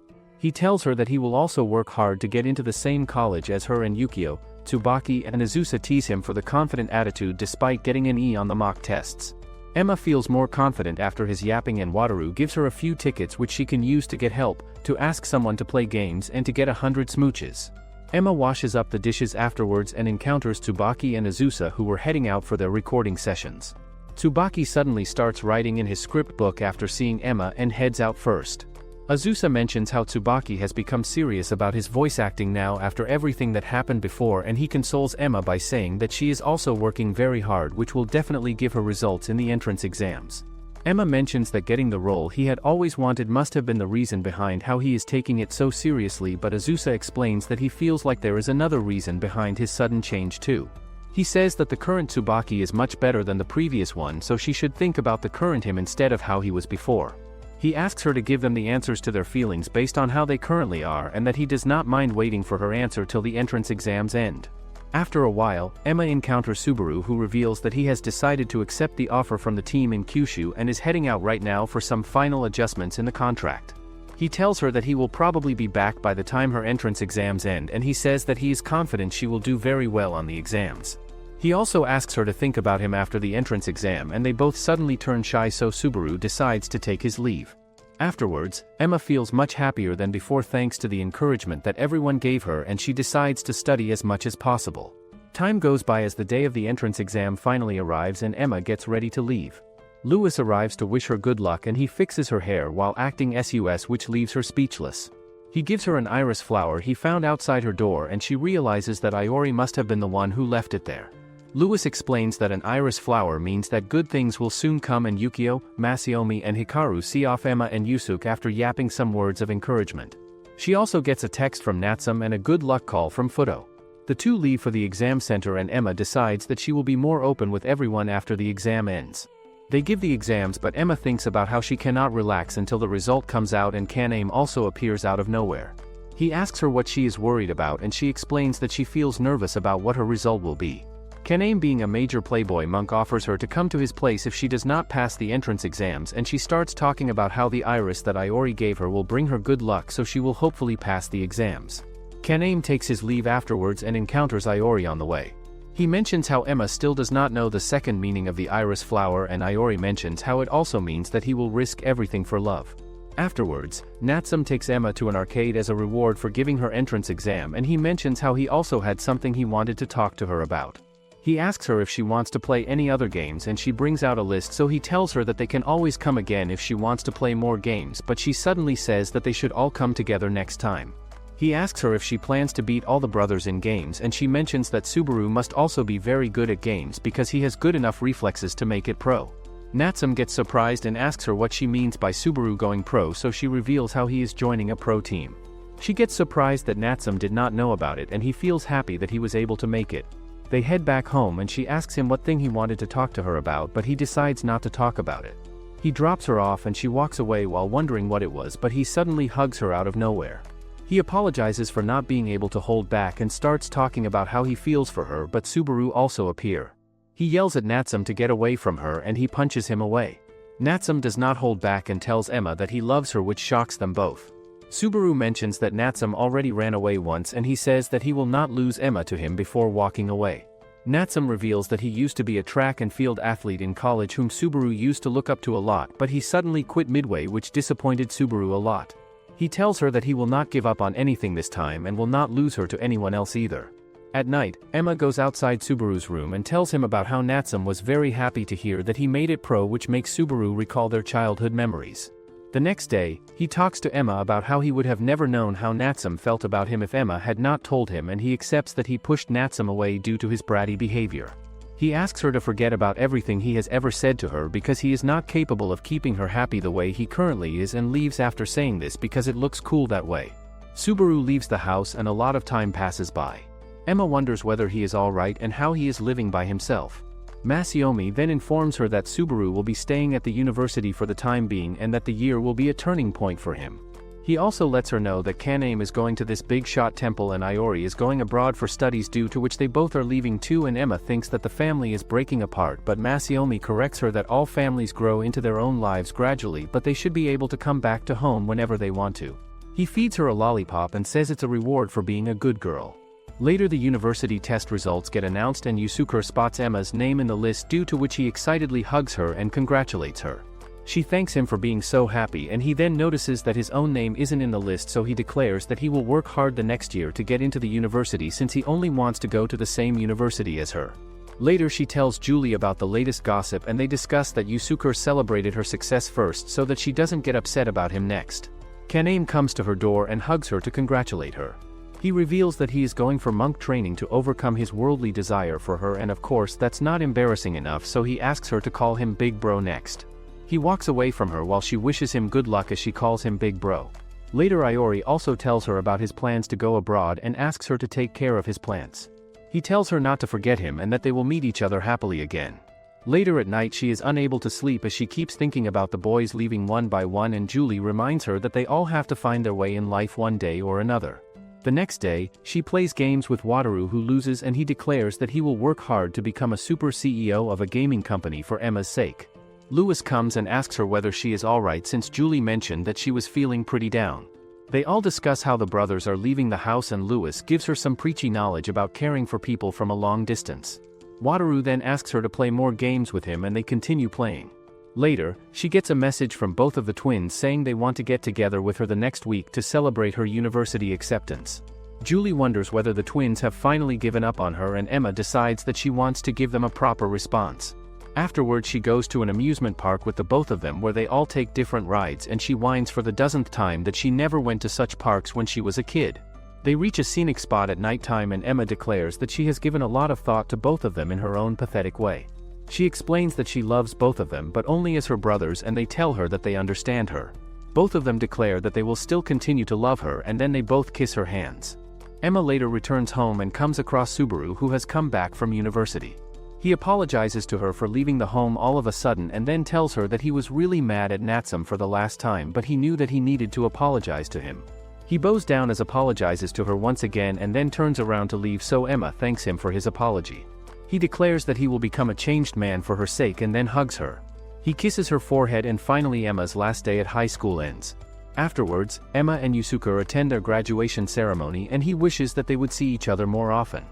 He tells her that he will also work hard to get into the same college as her, and Yukio, Tsubaki and Isusa tease him for the confident attitude despite getting an E on the mock tests. Emma feels more confident after his yapping, and Wataru gives her a few tickets which she can use to get help, to ask someone to play games and to get 100 smooches. Emma washes up the dishes afterwards and encounters Tsubaki and Isusa, who were heading out for their recording sessions. Tsubaki suddenly starts writing in his script book after seeing Emma and heads out first. Isusa mentions how Tsubaki has become serious about his voice acting now after everything that happened before, and he consoles Emma by saying that she is also working very hard, which will definitely give her results in the entrance exams. Emma mentions that getting the role he had always wanted must have been the reason behind how he is taking it so seriously, but Isusa explains that he feels like there is another reason behind his sudden change too. He says that the current Tsubaki is much better than the previous one, so she should think about the current him instead of how he was before. He asks her to give them the answers to their feelings based on how they currently are, and that he does not mind waiting for her answer till the entrance exams end. After a while, Emma encounters Subaru, who reveals that he has decided to accept the offer from the team in Kyushu and is heading out right now for some final adjustments in the contract. He tells her that he will probably be back by the time her entrance exams end, and he says that he is confident she will do very well on the exams. He also asks her to think about him after the entrance exam, and they both suddenly turn shy, so Subaru decides to take his leave. Afterwards, Emma feels much happier than before thanks to the encouragement that everyone gave her, and she decides to study as much as possible. Time goes by as the day of the entrance exam finally arrives and Emma gets ready to leave. Lewis arrives to wish her good luck, and he fixes her hair while acting sus, which leaves her speechless. He gives her an iris flower he found outside her door, and she realizes that Iori must have been the one who left it there. Lewis explains that an iris flower means that good things will soon come, and Yukio, Masaomi and Hikaru see off Emma and Yusuke after yapping some words of encouragement. She also gets a text from Natsum and a good luck call from Futo. The two leave for the exam center, and Emma decides that she will be more open with everyone after the exam ends. They give the exams, but Emma thinks about how she cannot relax until the result comes out, and Caname also appears out of nowhere. He asks her what she is worried about, and she explains that she feels nervous about what her result will be. Caname, being a major playboy monk, offers her to come to his place if she does not pass the entrance exams, and she starts talking about how the iris that Iori gave her will bring her good luck, so she will hopefully pass the exams. Caname takes his leave afterwards and encounters Iori on the way. He mentions how Emma still does not know the second meaning of the iris flower, and Iori mentions how it also means that he will risk everything for love. Afterwards, Natsum takes Emma to an arcade as a reward for giving her entrance exam, and he mentions how he also had something he wanted to talk to her about. He asks her if she wants to play any other games, and she brings out a list, so he tells her that they can always come again if she wants to play more games, but she suddenly says that they should all come together next time. He asks her if she plans to beat all the brothers in games, and she mentions that Subaru must also be very good at games because he has good enough reflexes to make it pro. Natsum gets surprised and asks her what she means by Subaru going pro, so she reveals how he is joining a pro team. She gets surprised that Natsum did not know about it, and he feels happy that he was able to make it. They head back home, and she asks him what thing he wanted to talk to her about, but he decides not to talk about it. He drops her off and she walks away while wondering what it was, but he suddenly hugs her out of nowhere. He apologizes for not being able to hold back and starts talking about how he feels for her, but Subaru also appears. He yells at Natsum to get away from her, and he punches him away. Natsum does not hold back and tells Emma that he loves her, which shocks them both. Subaru mentions that Natsum already ran away once, and he says that he will not lose Emma to him before walking away. Natsum reveals that he used to be a track and field athlete in college whom Subaru used to look up to a lot, but he suddenly quit midway, which disappointed Subaru a lot. He tells her that he will not give up on anything this time and will not lose her to anyone else either. At night, Emma goes outside Subaru's room and tells him about how Natsum was very happy to hear that he made it pro, which makes Subaru recall their childhood memories. The next day, he talks to Emma about how he would have never known how Natsum felt about him if Emma had not told him, and he accepts that he pushed Natsum away due to his bratty behavior. He asks her to forget about everything he has ever said to her because he is not capable of keeping her happy the way he currently is, and leaves after saying this because it looks cool that way. Subaru leaves the house and a lot of time passes by. Emma wonders whether he is alright and how he is living by himself. Masaomi then informs her that Subaru will be staying at the university for the time being and that the year will be a turning point for him. He also lets her know that Caname is going to this big shot temple and Iori is going abroad for studies, due to which they both are leaving too, and Emma thinks that the family is breaking apart, but Masaomi corrects her that all families grow into their own lives gradually, but they should be able to come back to home whenever they want to. He feeds her a lollipop and says it's a reward for being a good girl. Later the university test results get announced and Isusa spots Emma's name in the list, due to which he excitedly hugs her and congratulates her. She thanks him for being so happy, and he then notices that his own name isn't in the list, so he declares that he will work hard the next year to get into the university since he only wants to go to the same university as her. Later she tells Julie about the latest gossip and they discuss that Isusa celebrated her success first so that she doesn't get upset about him next. Caname comes to her door and hugs her to congratulate her. He reveals that he is going for monk training to overcome his worldly desire for her, and of course that's not embarrassing enough, so he asks her to call him Big Bro next. He walks away from her while she wishes him good luck as she calls him Big Bro. Later Iori also tells her about his plans to go abroad and asks her to take care of his plants. He tells her not to forget him and that they will meet each other happily again. Later at night she is unable to sleep as she keeps thinking about the boys leaving one by one, and Julie reminds her that they all have to find their way in life one day or another. The next day, she plays games with Wataru, who loses, and he declares that he will work hard to become a super CEO of a gaming company for Emma's sake. Lewis comes and asks her whether she is alright since Julie mentioned that she was feeling pretty down. They all discuss how the brothers are leaving the house and Lewis gives her some preachy knowledge about caring for people from a long distance. Wataru then asks her to play more games with him and they continue playing. Later, she gets a message from both of the twins saying they want to get together with her the next week to celebrate her university acceptance. Julie wonders whether the twins have finally given up on her, and Emma decides that she wants to give them a proper response. Afterwards she goes to an amusement park with the both of them where they all take different rides, and she whines for the dozenth time that she never went to such parks when she was a kid. They reach a scenic spot at nighttime and Emma declares that she has given a lot of thought to both of them in her own pathetic way. She explains that she loves both of them but only as her brothers, and they tell her that they understand her. Both of them declare that they will still continue to love her, and then they both kiss her hands. Emma later returns home and comes across Subaru, who has come back from university. He apologizes to her for leaving the home all of a sudden and then tells her that he was really mad at Natsum for the last time, but he knew that he needed to apologize to him. He bows down as apologizes to her once again and then turns around to leave, so Emma thanks him for his apology. He declares that he will become a changed man for her sake and then hugs her. He kisses her forehead, and finally Emma's last day at high school ends. Afterwards, Emma and Isusa attend their graduation ceremony and he wishes that they would see each other more often.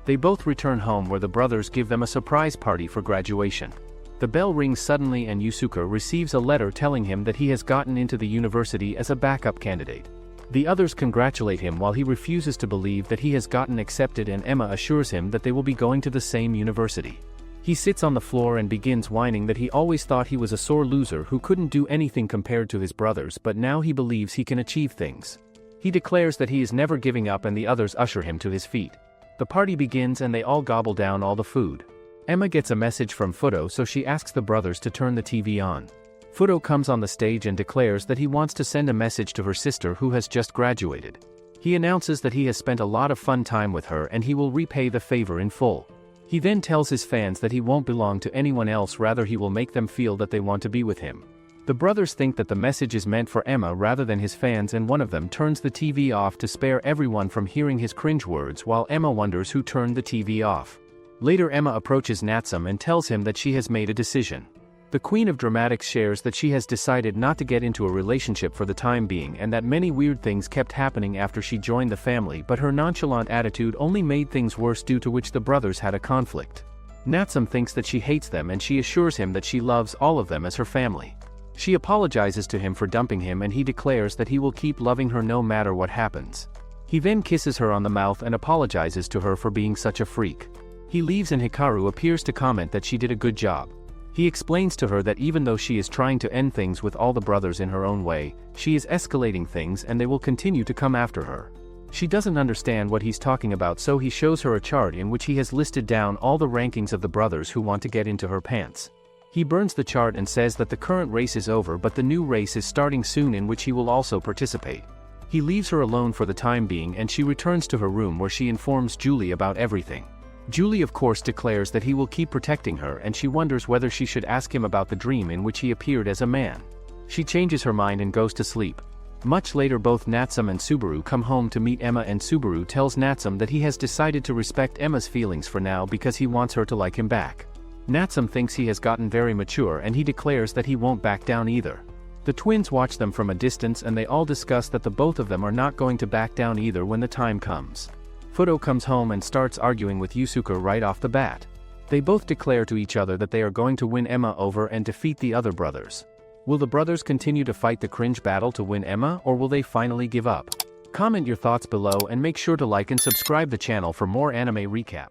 They both return home where the brothers give them a surprise party for graduation. The bell rings suddenly and Isusa receives a letter telling him that he has gotten into the university as a backup candidate. The others congratulate him while he refuses to believe that he has gotten accepted, and Emma assures him that they will be going to the same university. He sits on the floor and begins whining that he always thought he was a sore loser who couldn't do anything compared to his brothers, but now he believes he can achieve things. He declares that he is never giving up and the others usher him to his feet. The party begins and they all gobble down all the food. Emma gets a message from Fudo, so she asks the brothers to turn the TV on. Fudo comes on the stage and declares that he wants to send a message to her sister who has just graduated. He announces that he has spent a lot of fun time with her and he will repay the favor in full. He then tells his fans that he won't belong to anyone else, rather he will make them feel that they want to be with him. The brothers think that the message is meant for Emma rather than his fans, and one of them turns the TV off to spare everyone from hearing his cringe words, while Emma wonders who turned the TV off. Later Emma approaches Natsum and tells him that she has made a decision. The Queen of Dramatics shares that she has decided not to get into a relationship for the time being and that many weird things kept happening after she joined the family, but her nonchalant attitude only made things worse, due to which the brothers had a conflict. Natsum thinks that she hates them and she assures him that she loves all of them as her family. She apologizes to him for dumping him and he declares that he will keep loving her no matter what happens. He then kisses her on the mouth and apologizes to her for being such a freak. He leaves and Hikaru appears to comment that she did a good job. He explains to her that even though she is trying to end things with all the brothers in her own way, she is escalating things and they will continue to come after her. She doesn't understand what he's talking about, so he shows her a chart in which he has listed down all the rankings of the brothers who want to get into her pants. He burns the chart and says that the current race is over, but the new race is starting soon in which he will also participate. He leaves her alone for the time being and she returns to her room where she informs Julie about everything. Julie of course declares that he will keep protecting her, and she wonders whether she should ask him about the dream in which he appeared as a man. She changes her mind and goes to sleep. Much later both Natsum and Subaru come home to meet Emma, and Subaru tells Natsum that he has decided to respect Emma's feelings for now because he wants her to like him back. Natsum thinks he has gotten very mature and he declares that he won't back down either. The twins watch them from a distance and they all discuss that the both of them are not going to back down either when the time comes. Fudo comes home and starts arguing with Yusuke right off the bat. They both declare to each other that they are going to win Emma over and defeat the other brothers. Will the brothers continue to fight the cringe battle to win Emma, or will they finally give up? Comment your thoughts below and make sure to like and subscribe the channel for more anime recaps.